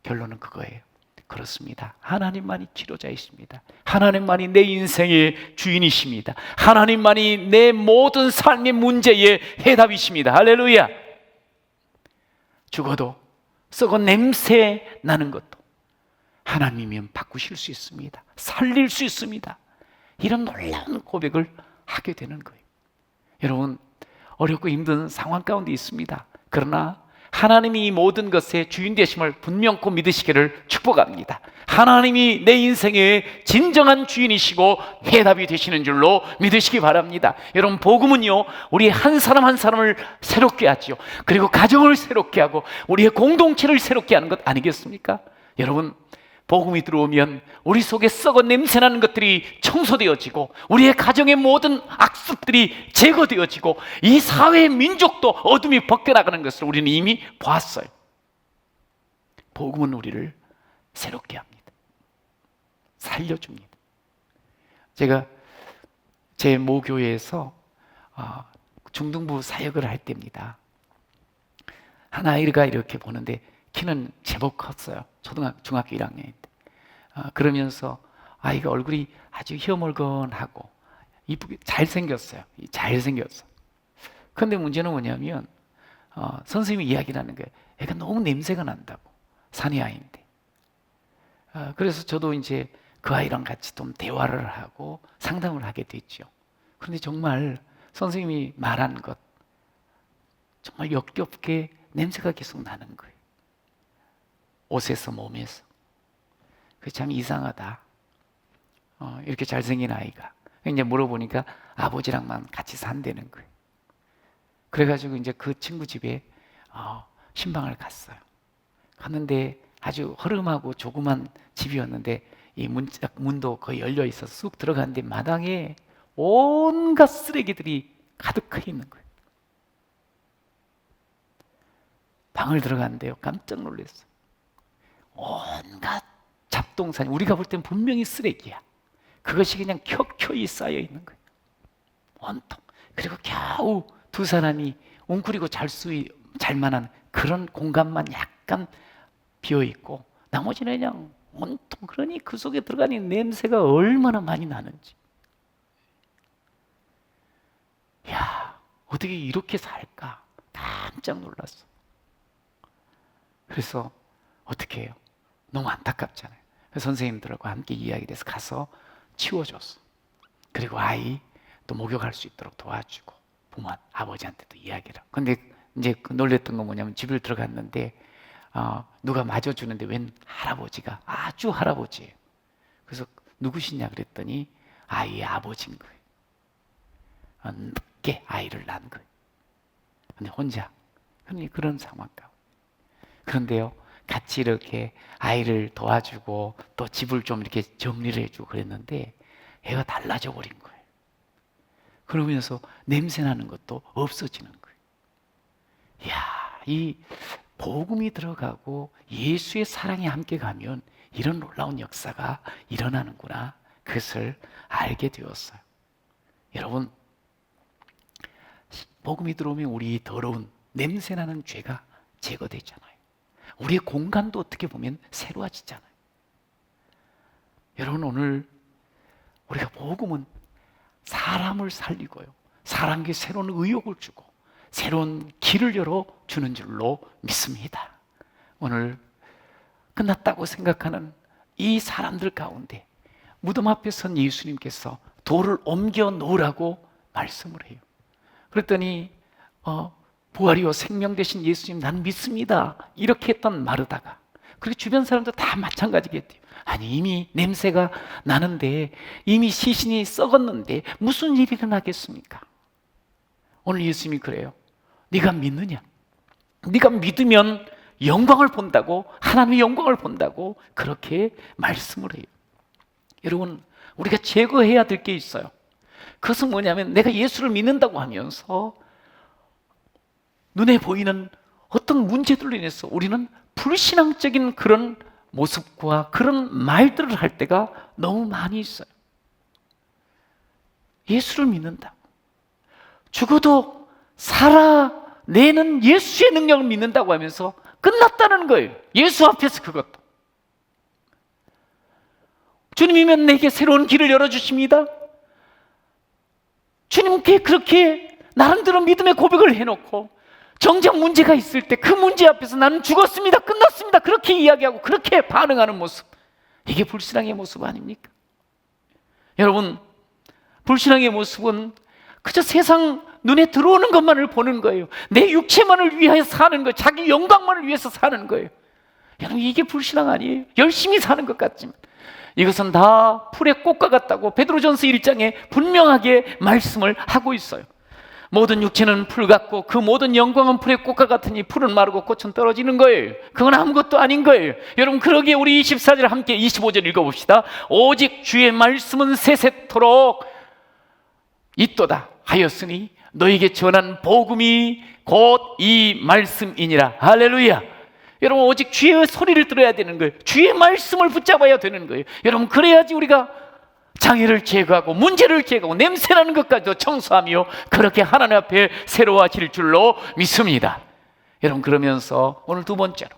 결론은 그거예요. 그렇습니다. 하나님만이 치료자이십니다. 하나님만이 내 인생의 주인이십니다. 하나님만이 내 모든 삶의 문제의 해답이십니다. 할렐루야. 죽어도 썩은 냄새 나는 것도 하나님이면 바꾸실 수 있습니다. 살릴 수 있습니다. 이런 놀라운 고백을 하게 되는 거예요. 여러분, 어렵고 힘든 상황 가운데 있습니다. 그러나 하나님이 이 모든 것의 주인 되심을 분명코 믿으시기를 축복합니다. 하나님이 내 인생의 진정한 주인이시고 해답이 되시는 줄로 믿으시기 바랍니다. 여러분, 복음은요, 우리 한 사람 한 사람을 새롭게 하지요. 그리고 가정을 새롭게 하고 우리의 공동체를 새롭게 하는 것 아니겠습니까? 여러분, 복음이 들어오면 우리 속에 썩은 냄새나는 것들이 청소되어지고 우리의 가정의 모든 악습들이 제거되어지고 이 사회의 민족도 어둠이 벗겨나가는 것을 우리는 이미 보았어요. 복음은 우리를 새롭게 합니다. 살려줍니다. 제가 제 모교회에서 중등부 사역을 할 때입니다. 한 아이가 이렇게 보는데 키는 제법 컸어요. 중학교 1학년인데. 그러면서 아이가 얼굴이 아주 혀멀건하고 이쁘게 잘생겼어요. 잘생겼어. 그런데 문제는 뭐냐면 선생님이 이야기를 하는 거예요. 애가 너무 냄새가 난다고. 사내 아이인데. 그래서 저도 이제 그 아이랑 같이 좀 대화를 하고 상담을 하게 됐죠. 그런데 정말 선생님이 말한 것 정말 역겹게 냄새가 계속 나는 거예요. 옷에서 몸에서. 그게 참 이상하다. 이렇게 잘생긴 아이가. 이제 물어보니까 아버지랑만 같이 산다는 거예요. 그래가지고 이제 그 친구 집에 신방을 갔어요. 갔는데 아주 허름하고 조그만 집이었는데 이 문도 거의 열려 있어서 쑥 들어갔는데 마당에 온갖 쓰레기들이 가득해 있는 거예요. 방을 들어갔는데요, 깜짝 놀랐어요. 온갖 잡동사니, 우리가 볼 땐 분명히 쓰레기야. 그것이 그냥 켜켜이 쌓여 있는 거예요. 온통. 그리고 겨우 두 사람이 웅크리고 잘 만한 그런 공간만 약간 비어 있고 나머지는 그냥 온통. 그러니 그 속에 들어가니 냄새가 얼마나 많이 나는지. 야, 어떻게 이렇게 살까? 깜짝 놀랐어. 그래서 어떻게 해요? 너무 안타깝잖아요. 그래서 선생님들하고 함께 이야기를 해서 가서 치워줬어. 그리고 아이 또 목욕할 수 있도록 도와주고 부모 아버지한테도 이야기를 하고. 근데 이제 놀랬던 건 뭐냐면 집을 들어갔는데 누가 맞아주는데 웬 할아버지가, 아주 할아버지예요. 그래서 누구시냐 그랬더니 아이의 아버지인 거예요. 늦게 아이를 낳은 거예요. 근데 혼자. 그런 상황 가운데. 그런데요, 같이 이렇게 아이를 도와주고 또 집을 좀 이렇게 정리를 해주고 그랬는데 애가 달라져 버린 거예요. 그러면서 냄새 나는 것도 없어지는 거예요. 이야, 이 복음이 들어가고 예수의 사랑이 함께 가면 이런 놀라운 역사가 일어나는구나. 그것을 알게 되었어요. 여러분, 복음이 들어오면 우리 더러운 냄새나는 죄가 제거되잖아요. 우리의 공간도 어떻게 보면 새로워지잖아요. 여러분, 오늘 우리가 복음은 사람을 살리고요, 사람에게 새로운 의욕을 주고 새로운 길을 열어주는 줄로 믿습니다. 오늘 끝났다고 생각하는 이 사람들 가운데 무덤 앞에 선 예수님께서 돌을 옮겨 놓으라고 말씀을 해요. 그랬더니 부활이요 생명 되신 예수님 난 믿습니다 이렇게 했던 마르다가, 그리고 주변 사람도 다 마찬가지겠대요. 아니, 이미 냄새가 나는데, 이미 시신이 썩었는데 무슨 일이 일어나겠습니까? 오늘 예수님이 그래요. 네가 믿느냐? 네가 믿으면 영광을 본다고, 하나님의 영광을 본다고 그렇게 말씀을 해요. 여러분, 우리가 제거해야 될 게 있어요. 그것은 뭐냐면 내가 예수를 믿는다고 하면서 눈에 보이는 어떤 문제들로 인해서 우리는 불신앙적인 그런 모습과 그런 말들을 할 때가 너무 많이 있어요. 예수를 믿는다, 죽어도 살아내는 예수의 능력을 믿는다고 하면서 끝났다는 거예요. 예수 앞에서 그것도. 주님이면 내게 새로운 길을 열어주십니다. 주님께 그렇게 나름대로 믿음의 고백을 해놓고 정작 문제가 있을 때 그 문제 앞에서 나는 죽었습니다, 끝났습니다 그렇게 이야기하고 그렇게 반응하는 모습, 이게 불신앙의 모습 아닙니까? 여러분, 불신앙의 모습은 그저 세상 눈에 들어오는 것만을 보는 거예요. 내 육체만을 위하여 사는 거예요. 자기 영광만을 위해서 사는 거예요. 여러분, 이게 불신앙 아니에요? 열심히 사는 것 같지만 이것은 다 풀의 꽃과 같다고 베드로전서 1장에 분명하게 말씀을 하고 있어요. 모든 육체는 풀 같고 그 모든 영광은 풀의 꽃과 같으니 풀은 마르고 꽃은 떨어지는 거예요. 그건 아무것도 아닌 거예요. 여러분, 그러기에 우리 24절 함께 25절 읽어봅시다. 오직 주의 말씀은 세세토록 있도다 하였으니 너에게 전한 복음이 곧 이 말씀이니라. 할렐루야. 여러분, 오직 주의 소리를 들어야 되는 거예요. 주의 말씀을 붙잡아야 되는 거예요. 여러분, 그래야지 우리가 장애를 제거하고 문제를 제거하고 냄새나는 것까지도 청소하며 그렇게 하나님 앞에 새로워질 줄로 믿습니다. 여러분, 그러면서 오늘 두 번째로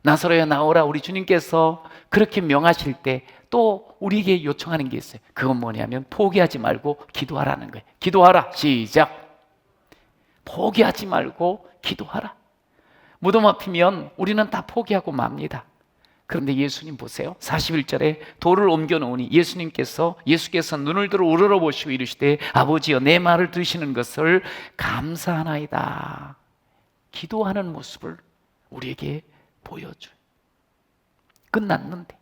나사로야 나오라 우리 주님께서 그렇게 명하실 때 또 우리에게 요청하는 게 있어요. 그건 뭐냐면 포기하지 말고 기도하라는 거예요. 기도하라. 시작. 포기하지 말고 기도하라. 무덤 앞이면 우리는 다 포기하고 맙니다. 그런데 예수님 보세요. 41절에 돌을 옮겨 놓으니 예수께서 눈을 들어 우러러보시고 이르시되 아버지여 내 말을 들으시는 것을 감사하나이다. 기도하는 모습을 우리에게 보여줘요. 끝났는데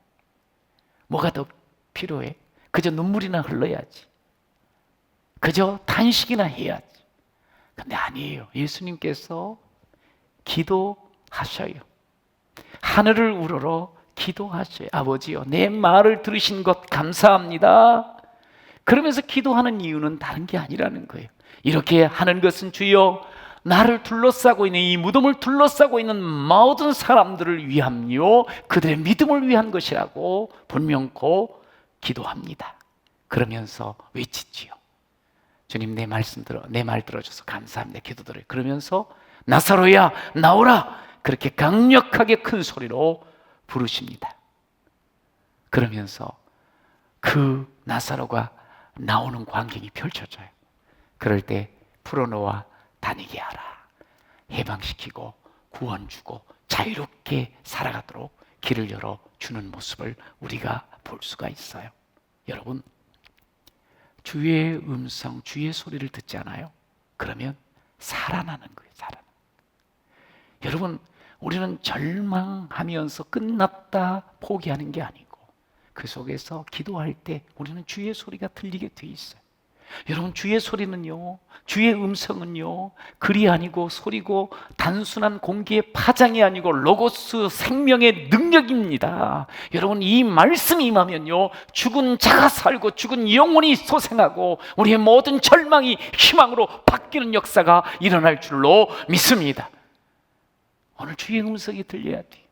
뭐가 더 필요해? 그저 눈물이나 흘러야지. 그저 단식이나 해야지. 근데 아니에요. 예수님께서 기도하셔요. 하늘을 우러러 기도하셔요. 아버지요 내 말을 들으신 것 감사합니다. 그러면서 기도하는 이유는 다른 게 아니라는 거예요. 이렇게 하는 것은 주여 나를 둘러싸고 있는 이 무덤을 둘러싸고 있는 모든 사람들을 위함요 그들의 믿음을 위한 것이라고 분명코 기도합니다. 그러면서 외치지요. 주님 내 말 들어줘서 감사합니다. 기도드려요. 그러면서 나사로야 나오라. 그렇게 강력하게 큰 소리로 부르십니다. 그러면서 그 나사로가 나오는 광경이 펼쳐져요. 그럴 때 풀어놓아 다니게 하라. 해방시키고 구원 주고 자유롭게 살아가도록 길을 열어주는 모습을 우리가 볼 수가 있어요. 여러분 주의 음성, 주의 소리를 듣잖아요. 그러면 살아나는 거예요. 여러분 우리는 절망하면서 끝났다 포기하는 게 아니고 그 속에서 기도할 때 우리는 주의 소리가 들리게 돼 있어요. 여러분 주의 소리는요, 주의 음성은요 글이 아니고 소리고 단순한 공기의 파장이 아니고 로고스 생명의 능력입니다. 여러분 이 말씀이 임하면요 죽은 자가 살고 죽은 영혼이 소생하고 우리의 모든 절망이 희망으로 바뀌는 역사가 일어날 줄로 믿습니다. 오늘 주의 음성이 들려야 돼요.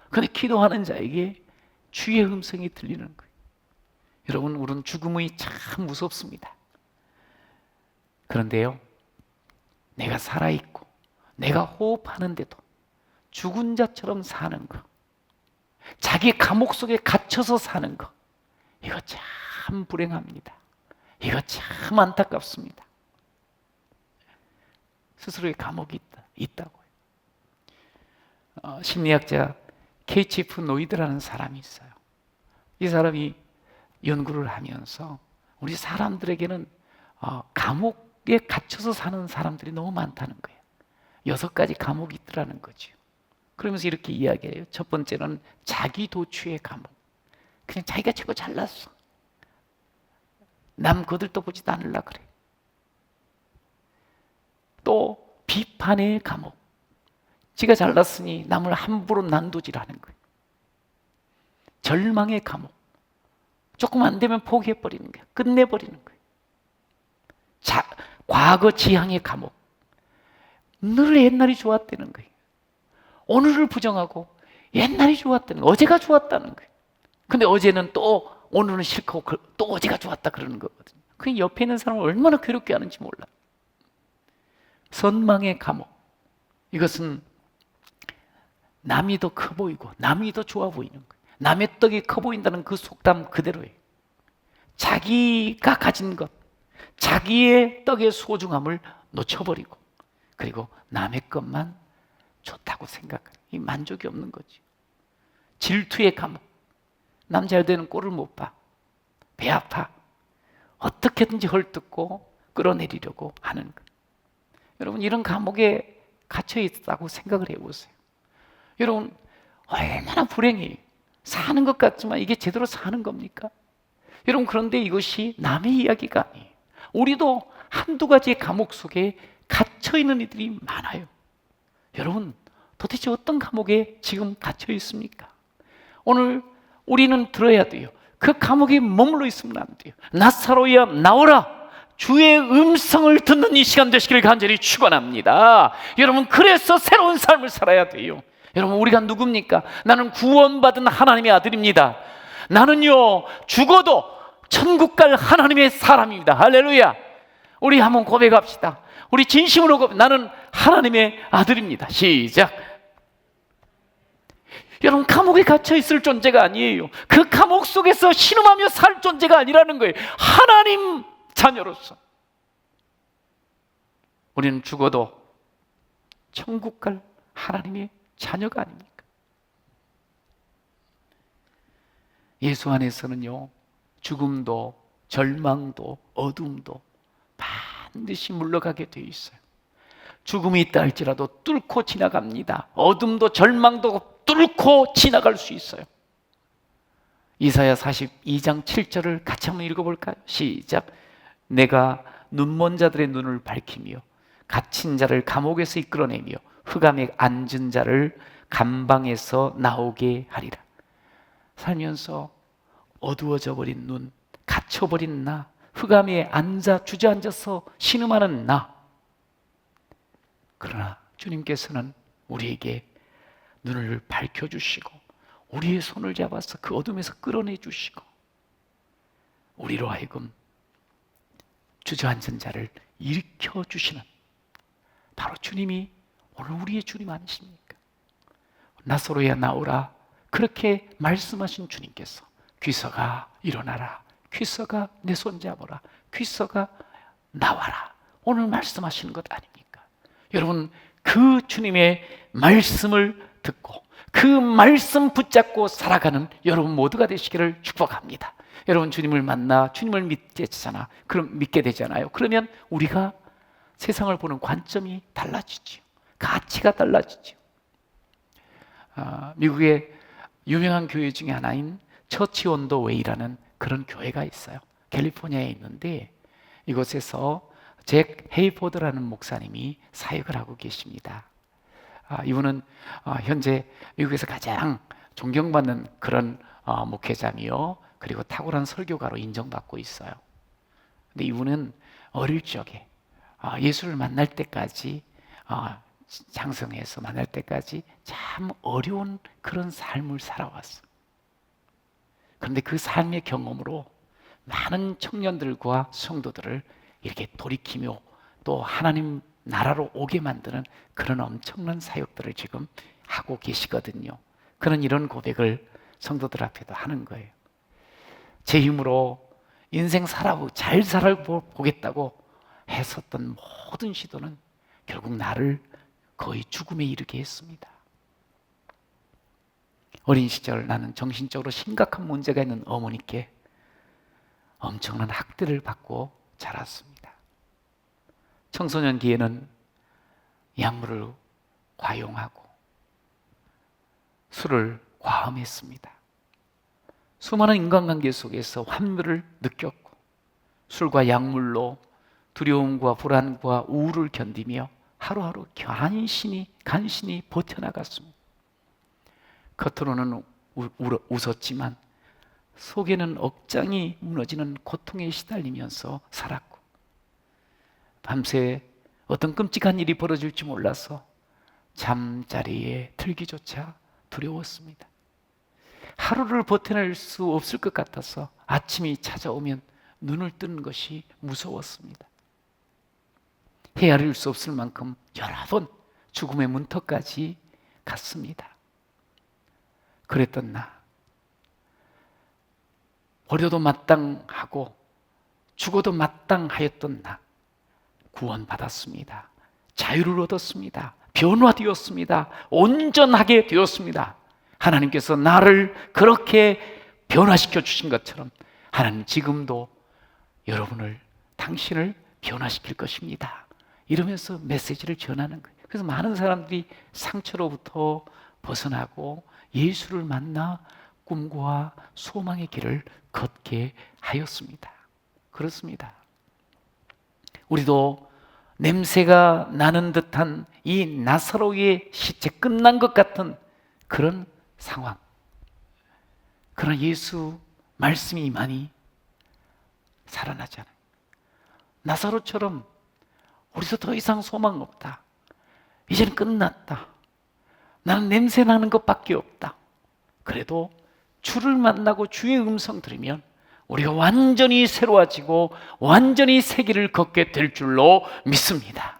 그런데 기도하는 자에게 주의 음성이 들리는 거예요. 여러분 우리는 죽음이 참 무섭습니다. 그런데요 내가 살아있고 내가 호흡하는데도 죽은 자처럼 사는 거, 자기 감옥 속에 갇혀서 사는 거, 이거 참 불행합니다. 이거 참 안타깝습니다. 스스로의 감옥이 있다고요. 심리학자 케이치프 노이드라는 사람이 있어요. 이 사람이 연구를 하면서 우리 사람들에게는 감옥에 갇혀서 사는 사람들이 너무 많다는 거예요. 6가지 감옥이 있더라는 거죠. 그러면서 이렇게 이야기해요. 첫 번째는 자기 도취의 감옥. 그냥 자기가 최고 잘났어. 남 거들떠 보지도 않으려고 그래. 또 비판의 감옥. 지가 잘났으니 남을 함부로 난도질하는 거예요. 절망의 감옥. 조금 안 되면 포기해버리는 거예요. 끝내버리는 거예요. 과거 지향의 감옥. 늘 옛날이 좋았다는 거예요. 오늘을 부정하고 옛날이 좋았다는 거예요. 어제가 좋았다는 거예요. 근데 어제는 또 오늘은 싫고 또 어제가 좋았다 그러는 거거든요. 그 옆에 있는 사람을 얼마나 괴롭게 하는지 몰라. 선망의 감옥. 이것은 남이 더 커 보이고 남이 더 좋아 보이는 거예요. 남의 떡이 커 보인다는 그 속담 그대로예요. 자기가 가진 것, 자기의 떡의 소중함을 놓쳐버리고 그리고 남의 것만 좋다고 생각하는 이 만족이 없는 거죠. 질투의 감옥. 남 잘 되는 꼴을 못 봐. 배 아파. 어떻게든지 헐뜯고 끌어내리려고 하는 것. 여러분 이런 감옥에 갇혀 있다고 생각을 해보세요. 여러분 얼마나 불행해요. 사는 것 같지만 이게 제대로 사는 겁니까? 여러분 그런데 이것이 남의 이야기가 아니에요. 우리도 한두 가지의 감옥 속에 갇혀 있는 이들이 많아요. 여러분 도대체 어떤 감옥에 지금 갇혀 있습니까? 오늘 우리는 들어야 돼요. 그 감옥에 머물러 있으면 안 돼요. 나사로야 나오라. 주의 음성을 듣는 이 시간 되시기를 간절히 축원합니다. 여러분 그래서 새로운 삶을 살아야 돼요. 여러분 우리가 누굽니까? 나는 구원받은 하나님의 아들입니다. 나는요 죽어도 천국 갈 하나님의 사람입니다. 할렐루야. 우리 한번 고백합시다. 우리 진심으로 고백. 나는 하나님의 아들입니다. 시작. 여러분 감옥에 갇혀 있을 존재가 아니에요. 그 감옥 속에서 신음하며 살 존재가 아니라는 거예요. 하나님 자녀로서 우리는 죽어도 천국 갈 하나님의 자녀가 아닙니까? 예수 안에서는요, 죽음도 절망도 어둠도 반드시 물러가게 되어 있어요. 죽음이 있다 할지라도 뚫고 지나갑니다. 어둠도 절망도 뚫고 지나갈 수 있어요. 이사야 42장 7절을 같이 한번 읽어볼까요? 시작. 내가 눈먼 자들의 눈을 밝히며 갇힌 자를 감옥에서 이끌어내며 흑암에 앉은 자를 감방에서 나오게 하리라. 살면서 어두워져 버린 눈, 갇혀버린 나, 흑암에 앉아 주저앉아서 신음하는 나. 그러나 주님께서는 우리에게 눈을 밝혀주시고 우리의 손을 잡아서 그 어둠에서 끌어내 주시고 우리로 하여금 주저앉은 자를 일으켜 주시는 바로 주님이 오늘 우리의 주님 아니십니까? 나사로야 나오라 그렇게 말씀하신 주님께서 귀서가 일어나라, 귀서가 내 손 잡아라, 귀서가 나와라 오늘 말씀하시는 것 아닙니까? 여러분, 그 주님의 말씀을 듣고 그 말씀 붙잡고 살아가는 여러분 모두가 되시기를 축복합니다. 여러분, 주님을 만나 주님을 믿게 되잖아요. 그러면 우리가 세상을 보는 관점이 달라지죠. 가치가 달라지죠. 미국의 유명한 교회 중에 하나인 처치 온 더 웨이라는 그런 교회가 있어요. 캘리포니아에 있는데 이곳에서 잭 헤이포드라는 목사님이 사역을 하고 계십니다. 이분은 현재 미국에서 가장 존경받는 그런 목회자며 그리고 탁월한 설교가로 인정받고 있어요. 근데 이분은 어릴 적에 예수를 만날 때까지 장성해서 만날 때까지 참 어려운 그런 삶을 살아왔어요. 그런데 그 삶의 경험으로 많은 청년들과 성도들을 이렇게 돌이키며 또 하나님 나라로 오게 만드는 그런 엄청난 사역들을 지금 하고 계시거든요. 그런 이런 고백을 성도들 앞에도 하는 거예요. 제 힘으로 인생 잘 살아보겠다고 했었던 모든 시도는 결국 나를 거의 죽음에 이르게 했습니다. 어린 시절 나는 정신적으로 심각한 문제가 있는 어머니께 엄청난 학대를 받고 자랐습니다. 청소년기에는 약물을 과용하고 술을 과음했습니다. 수많은 인간관계 속에서 환멸을 느꼈고 술과 약물로 두려움과 불안과 우울을 견디며 하루하루 간신히 버텨나갔습니다. 겉으로는 웃었지만 속에는 억장이 무너지는 고통에 시달리면서 살았고 밤새 어떤 끔찍한 일이 벌어질지 몰라서 잠자리에 들기조차 두려웠습니다. 하루를 버텨낼 수 없을 것 같아서 아침이 찾아오면 눈을 뜨는 것이 무서웠습니다. 헤아릴 수 없을 만큼 여러 번 죽음의 문턱까지 갔습니다. 그랬던 나, 버려도 마땅하고 죽어도 마땅하였던 나, 구원받았습니다. 자유를 얻었습니다. 변화되었습니다. 온전하게 되었습니다. 하나님께서 나를 그렇게 변화시켜 주신 것처럼 하나님 지금도 여러분을, 당신을 변화시킬 것입니다. 이러면서 메시지를 전하는 거예요. 그래서 많은 사람들이 상처로부터 벗어나고 예수를 만나 꿈과 소망의 길을 걷게 하였습니다. 그렇습니다. 우리도 냄새가 나는 듯한 이 나사로의 시체, 끝난 것 같은 그런 상황, 그러나 예수 말씀이 많이 살아나잖아요. 나사로처럼 우리도 더 이상 소망 없다, 이제는 끝났다, 나는 냄새 나는 것밖에 없다. 그래도 주를 만나고 주의 음성 들으면 우리가 완전히 새로워지고 완전히 새 길을 걷게 될 줄로 믿습니다.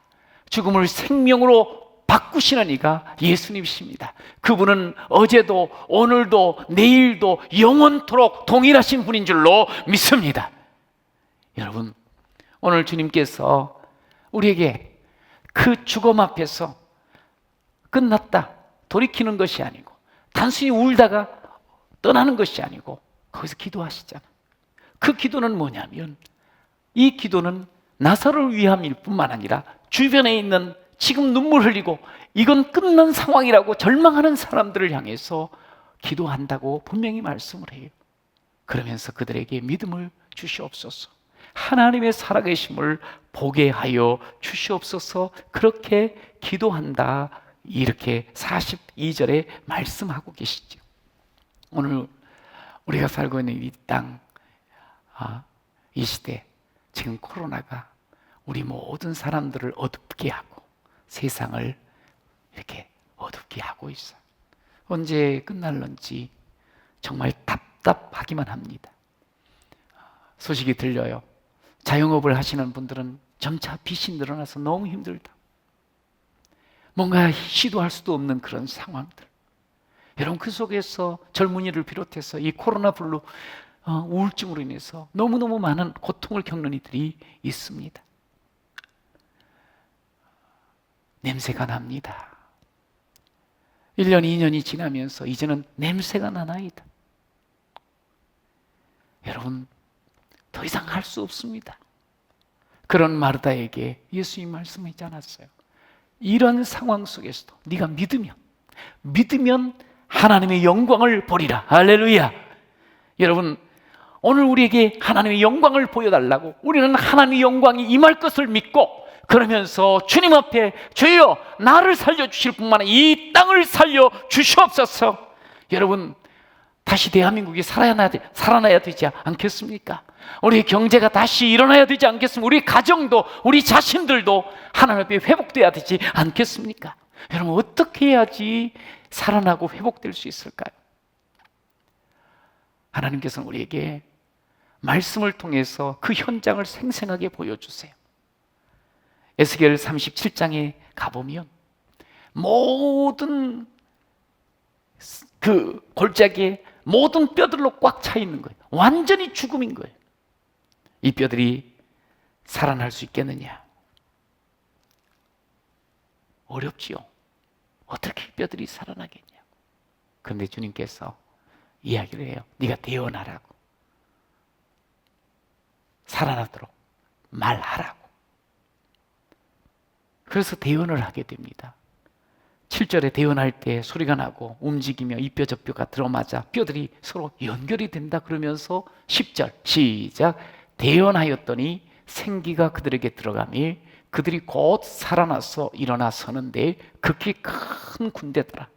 죽음을 생명으로 바꾸시는 이가 예수님이십니다. 그분은 어제도 오늘도 내일도 영원토록 동일하신 분인 줄로 믿습니다. 여러분, 오늘 주님께서 우리에게 그 죽음 앞에서 끝났다 돌이키는 것이 아니고, 단순히 울다가 떠나는 것이 아니고 거기서 기도하시잖아. 그 기도는 뭐냐면, 이 기도는 나사로를 위함일 뿐만 아니라 주변에 있는 지금 눈물 흘리고 이건 끝난 상황이라고 절망하는 사람들을 향해서 기도한다고 분명히 말씀을 해요. 그러면서 그들에게 믿음을 주시옵소서, 하나님의 살아계심을 보게 하여 주시옵소서, 그렇게 기도한다, 이렇게 42절에 말씀하고 계시죠. 오늘 우리가 살고 있는 이 땅, 이 시대, 지금 코로나가 우리 모든 사람들을 어둡게 하고 세상을 이렇게 어둡게 하고 있어요. 언제 끝날런지 정말 답답하기만 합니다. 소식이 들려요. 자영업을 하시는 분들은 점차 빚이 늘어나서 너무 힘들다. 뭔가 시도할 수도 없는 그런 상황들. 여러분, 그 속에서 젊은이를 비롯해서 이 코로나 블루, 우울증으로 인해서 너무너무 많은 고통을 겪는 이들이 있습니다. 냄새가 납니다. 1년, 2년이 지나면서 이제는 냄새가 나나이다. 여러분, 더 이상 할 수 없습니다. 그런 마르다에게 예수님 말씀하지 않았어요? 이런 상황 속에서도 네가 믿으면 하나님의 영광을 보리라. 할렐루야. 여러분, 오늘 우리에게 하나님의 영광을 보여달라고, 우리는 하나님의 영광이 임할 것을 믿고, 그러면서 주님 앞에 주여 나를 살려주실 뿐만 아니라 이 땅을 살려주시옵소서. 여러분, 다시 대한민국이 살아나야 되지 않겠습니까? 우리 경제가 다시 일어나야 되지 않겠습니까? 우리 가정도, 우리 자신들도 하나님 앞에 회복돼야 되지 않겠습니까? 여러분, 어떻게 해야지 살아나고 회복될 수 있을까요? 하나님께서는 우리에게 말씀을 통해서 그 현장을 생생하게 보여주세요. 에스겔 37장에 가보면 모든 그 골짜기에 모든 뼈들로 꽉 차 있는 거예요. 완전히 죽음인 거예요. 이 뼈들이 살아날 수 있겠느냐? 어렵지요. 어떻게 뼈들이 살아나겠냐고. 그런데 주님께서 이야기를 해요. 네가 대언하라고, 살아나도록 말하라고. 그래서 대언을 하게 됩니다. 7절에 대언할 때 소리가 나고 움직이며 이 뼈 저 뼈가 들어맞아 뼈들이 서로 연결이 된다. 그러면서 10절 시작. 대언하였더니 생기가 그들에게 들어가며 그들이 곧 살아나서 일어나 서는데 극히 큰 군대더라.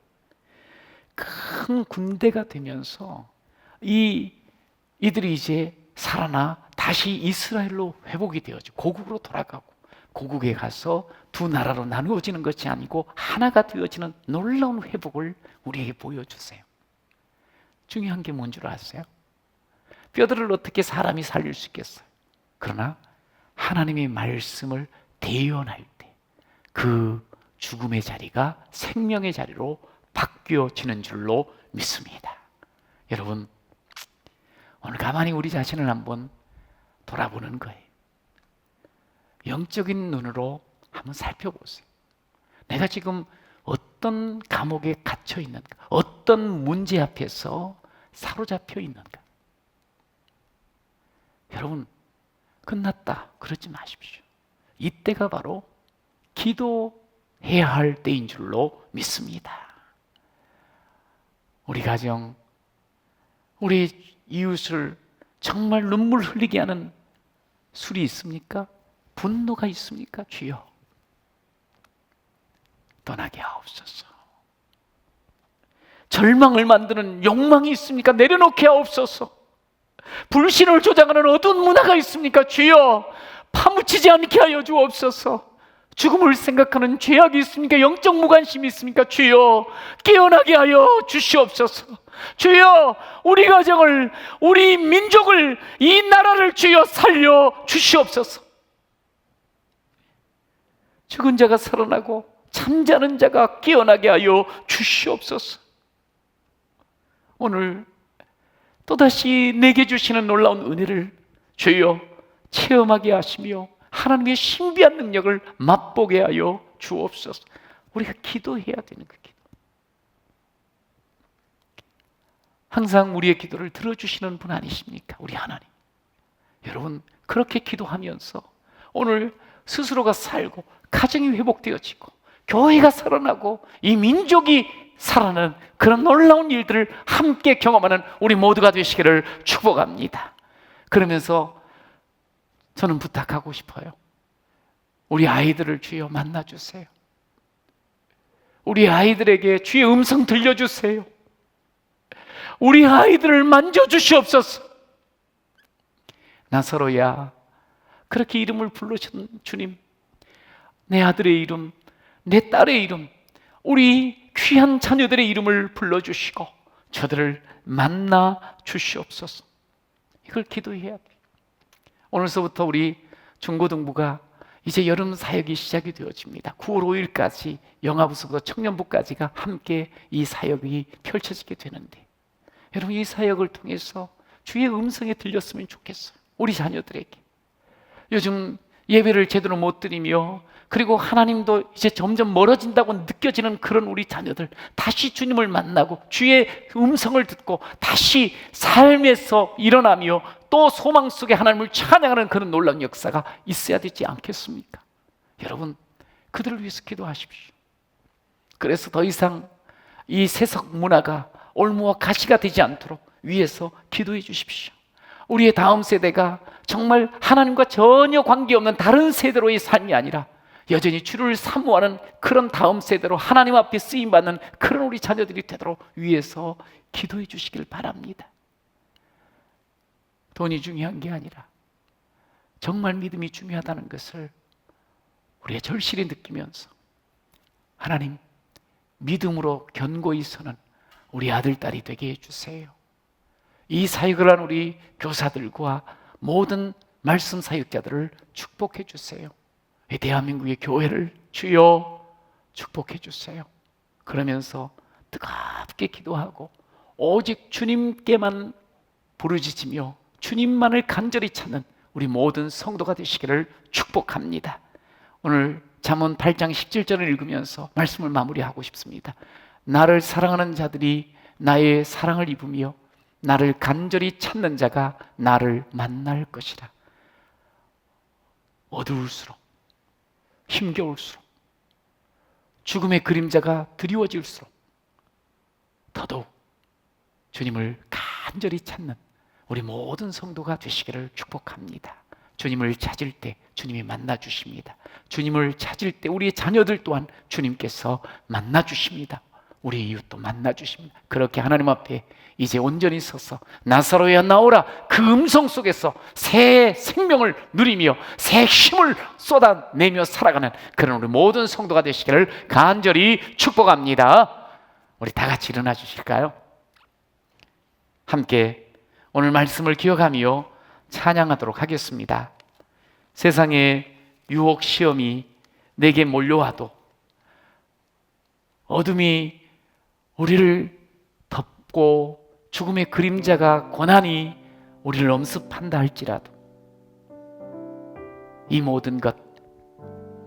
큰 군대가 되면서 이들이 이제 살아나 다시 이스라엘로 회복이 되어지고 고국으로 돌아가고, 고국에 가서 두 나라로 나누어지는 것이 아니고 하나가 되어지는 놀라운 회복을 우리에게 보여주세요. 중요한 게 뭔 줄 아세요? 뼈들을 어떻게 사람이 살릴 수 있겠어요? 그러나 하나님의 말씀을 대언할 때 그 죽음의 자리가 생명의 자리로 바뀌어지는 줄로 믿습니다. 여러분, 오늘 가만히 우리 자신을 한번 돌아보는 거예요. 영적인 눈으로 한번 살펴보세요. 내가 지금 어떤 감옥에 갇혀 있는가? 어떤 문제 앞에서 사로잡혀 있는가? 여러분, 끝났다 그러지 마십시오. 이때가 바로 기도해야 할 때인 줄로 믿습니다. 우리 가정, 우리 이웃을 정말 눈물 흘리게 하는 술이 있습니까? 분노가 있습니까? 주여, 떠나게 하옵소서. 절망을 만드는 욕망이 있습니까? 내려놓게 하옵소서. 불신을 조장하는 어두운 문화가 있습니까? 주여, 파묻히지 않게 하여 주옵소서. 죽음을 생각하는 죄악이 있습니까? 영적 무관심이 있습니까? 주여, 깨어나게 하여 주시옵소서. 주여, 우리 가정을, 우리 민족을, 이 나라를 주여 살려 주시옵소서. 죽은 자가 살아나고 잠자는 자가 깨어나게 하여 주시옵소서. 오늘 또다시 내게 주시는 놀라운 은혜를 주여 체험하게 하시며 하나님의 신비한 능력을 맛보게 하여 주옵소서. 우리가 기도해야 되는 그 기도. 항상 우리의 기도를 들어주시는 분 아니십니까? 우리 하나님. 여러분, 그렇게 기도하면서 오늘 스스로가 살고 가정이 회복되어지고 교회가 살아나고 이 민족이 살아나는 그런 놀라운 일들을 함께 경험하는 우리 모두가 되시기를 축복합니다. 그러면서 저는 부탁하고 싶어요. 우리 아이들을 주여 만나주세요. 우리 아이들에게 주의 음성 들려주세요. 우리 아이들을 만져주시옵소서. 나사로야, 그렇게 이름을 부르신 주님, 내 아들의 이름, 내 딸의 이름, 우리 귀한 자녀들의 이름을 불러주시고 저들을 만나 주시옵소서. 이걸 기도해야 돼요. 오늘서부터 우리 중고등부가 이제 여름 사역이 시작이 되어집니다. 9월 5일까지 영아부서부터 청년부까지가 함께 이 사역이 펼쳐지게 되는데, 여러분, 이 사역을 통해서 주의 음성이 들렸으면 좋겠어요. 우리 자녀들에게. 요즘 예배를 제대로 못 드리며, 그리고 하나님도 이제 점점 멀어진다고 느껴지는 그런 우리 자녀들, 다시 주님을 만나고 주의 음성을 듣고 다시 삶에서 일어나며 또 소망 속에 하나님을 찬양하는 그런 놀라운 역사가 있어야 되지 않겠습니까? 여러분, 그들을 위해서 기도하십시오. 그래서 더 이상 이 세속 문화가 올무와 가시가 되지 않도록 위해서 기도해 주십시오. 우리의 다음 세대가 정말 하나님과 전혀 관계없는 다른 세대로의 삶이 아니라 여전히 주를 사모하는 그런 다음 세대로 하나님 앞에 쓰임받는 그런 우리 자녀들이 되도록 위해서 기도해 주시길 바랍니다. 돈이 중요한 게 아니라 정말 믿음이 중요하다는 것을 우리가 절실히 느끼면서, 하나님, 믿음으로 견고히 서는 우리 아들, 딸이 되게 해주세요. 이 사역을 한 우리 교사들과 모든 말씀 사역자들을 축복해 주세요. 이 대한민국의 교회를 주여 축복해 주세요. 그러면서 뜨겁게 기도하고 오직 주님께만 부르짖으며 주님만을 간절히 찾는 우리 모든 성도가 되시기를 축복합니다. 오늘 잠언 8장 17절을 읽으면서 말씀을 마무리하고 싶습니다. 나를 사랑하는 자들이 나의 사랑을 입으며 나를 간절히 찾는 자가 나를 만날 것이라. 어두울수록, 힘겨울수록, 죽음의 그림자가 드리워질수록 더더욱 주님을 간절히 찾는 우리 모든 성도가 되시기를 축복합니다. 주님을 찾을 때 주님이 만나 주십니다. 주님을 찾을 때 우리의 자녀들 또한 주님께서 만나 주십니다. 우리 이웃도 만나 주십니다. 그렇게 하나님 앞에 이제 온전히 서서 나사로야 나오라, 그 음성 속에서 새 생명을 누리며 새 힘을 쏟아내며 살아가는 그런 우리 모든 성도가 되시기를 간절히 축복합니다. 우리 다 같이 일어나 주실까요? 함께 오늘 말씀을 기억하며 찬양하도록 하겠습니다. 세상에 유혹 시험이 내게 몰려와도, 어둠이 우리를 덮고 죽음의 그림자가 고난이 우리를 엄습한다 할지라도 이 모든 것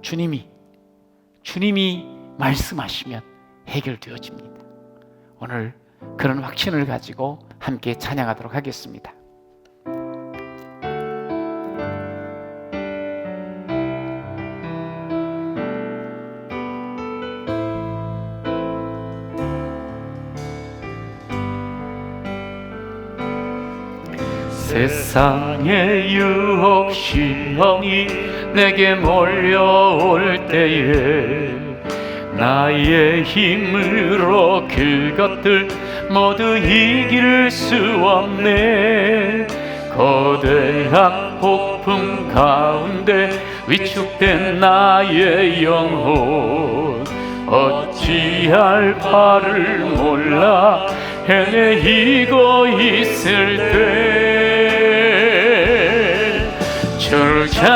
주님이 말씀하시면 해결되어집니다. 오늘 그런 확신을 가지고 함께 찬양하도록 하겠습니다. 세상의 유혹 시험이 내게 몰려올 때에 나의 힘으로 그것들 모두 이길 수 없네. 거대한 폭풍 가운데 위축된 나의 영혼, 어찌할 바를 몰라 헤매이고 있을 때 주를 찬양,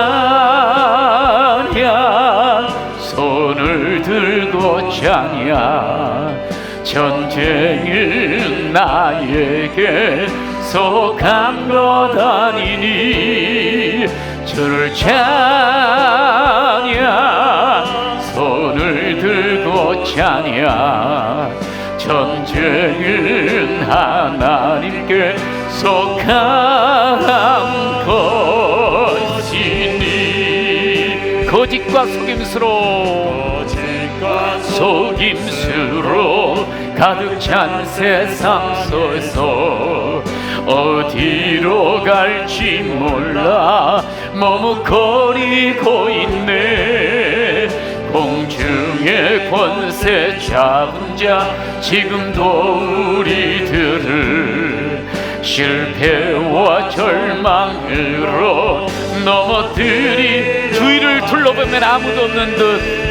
손을 들고 찬양, 전쟁은 나에게 속한 것 아니니 주를 찬양, 손을 들고 찬양. 전쟁은 하나님께 속한 것이니 거짓과 속임수로 가득 찬 세상 속에서 어디로 갈지 몰라 머뭇거리고 있네. 공중의 권세 잡은 자 지금도 우리들을 실패와 절망으로 넘어뜨리 주위를 둘러보면 아무도 없는 듯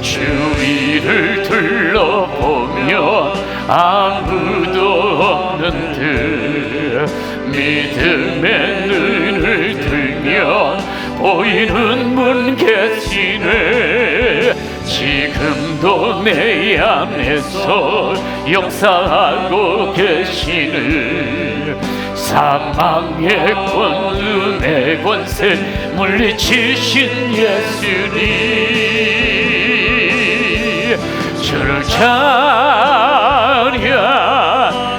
주위를 둘러보면 아무도 없는 듯 믿음의 눈을 들면 보이는 분 계시네. 지금도 내 안에서 역사하고 계시는 사망의 권능의 권세 물리치신 예수님 주를 찬양.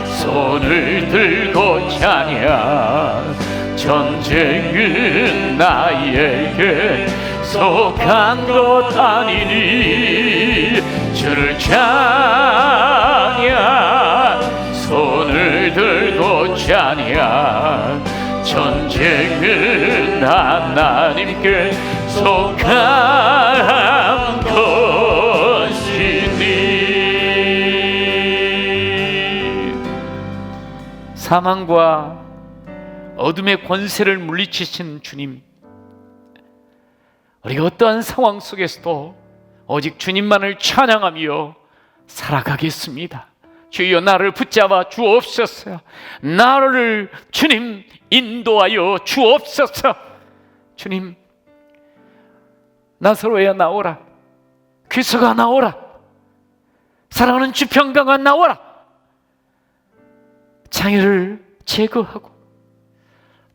손을 들고 찬양. 전쟁은 나에게 속한 것 아니니 주를 찬양. 손을 들고 찬양. 전쟁은 하나님께 속한 것이니. 사망과 어둠의 권세를 물리치신 주님, 우리가 어떠한 상황 속에서도 오직 주님만을 찬양하며 살아가겠습니다. 주여 나를 붙잡아 주옵소서. 나를 주님 인도하여 주옵소서. 주님, 나사로야 나오라. 귀서가 나오라. 사랑하는 주평강아 나오라. 장애를 제거하고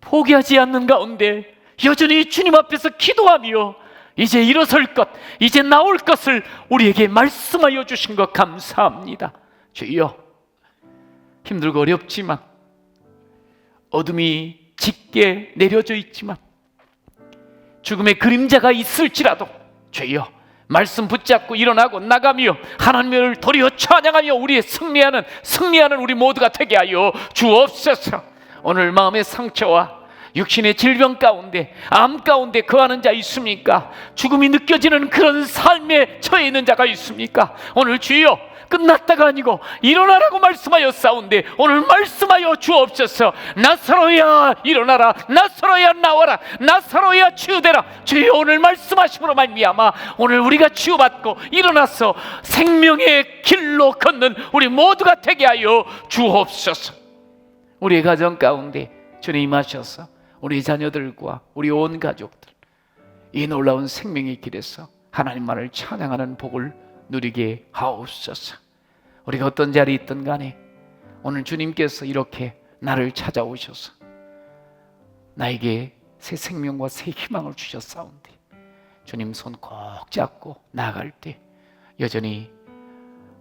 포기하지 않는 가운데 여전히 주님 앞에서 기도하며 이제 일어설 것, 이제 나올 것을 우리에게 말씀하여 주신 것 감사합니다. 주여, 힘들고 어렵지만 어둠이 짙게 내려져 있지만 죽음의 그림자가 있을지라도 주여 말씀 붙잡고 일어나고 나가며 하나님을 도리어 찬양하며 우리의 승리하는 우리 모두가 되게 하여 주옵소서. 오늘 마음의 상처와 육신의 질병 가운데 암 가운데 거하는 자 있습니까? 죽음이 느껴지는 그런 삶에 처해 있는 자가 있습니까? 오늘 주여 끝났다가 아니고 일어나라고 말씀하여 싸운데 오늘 말씀하여 주옵소서. 나사로야 일어나라. 나사로야 나와라. 나사로야 치유되라. 주여 오늘 말씀하심으로 말미암아 오늘 우리가 치유받고 일어나서 생명의 길로 걷는 우리 모두가 되게 하여 주옵소서. 우리의 가정 가운데 주님 임하셔서 우리 자녀들과 우리 온 가족들 이 놀라운 생명의 길에서 하나님만을 찬양하는 복을 누리게 하옵소서. 우리가 어떤 자리에 있든 간에 오늘 주님께서 이렇게 나를 찾아오셔서 나에게 새 생명과 새 희망을 주셨사온데 주님 손 꼭 잡고 나아갈 때 여전히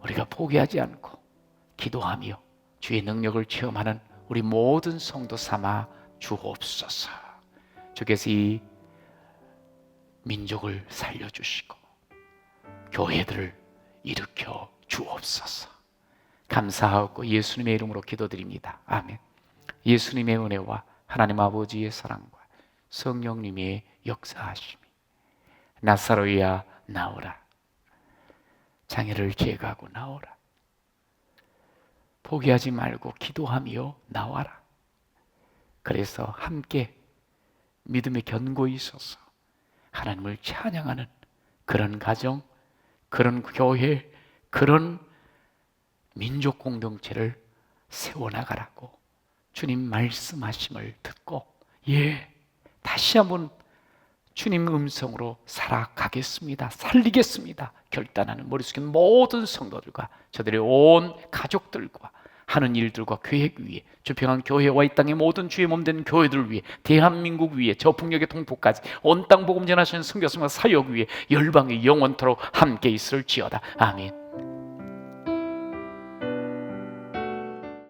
우리가 포기하지 않고 기도하며 주의 능력을 체험하는 우리 모든 성도 삼아 주옵소서. 주께서 이 민족을 살려주시고 교회들을 일으켜 주옵소서. 감사하고 예수님의 이름으로 기도드립니다. 아멘. 예수님의 은혜와 하나님 아버지의 사랑과 성령님의 역사하심이 나사로야 나오라. 장애를 제거하고 나오라. 포기하지 말고 기도하며 나와라. 그래서 함께 믿음에 견고히 서서 하나님을 찬양하는 그런 가정, 그런 교회, 그런 민족 공동체를 세워나가라고 주님 말씀하심을 듣고 다시 한번 주님 음성으로 살아가겠습니다. 살리겠습니다. 결단하는 머릿속에 모든 성도들과 저들의 온 가족들과 하는 일들과 계획 위에, 주평강 교회와 이 땅의 모든 주의 몸된 교회들 위해, 대한민국 위에, 저 풍력의 동포까지 온 땅 복음 전하시는 선교사와 사역 위에 열방이 영원토록 함께 있을지어다. 아멘.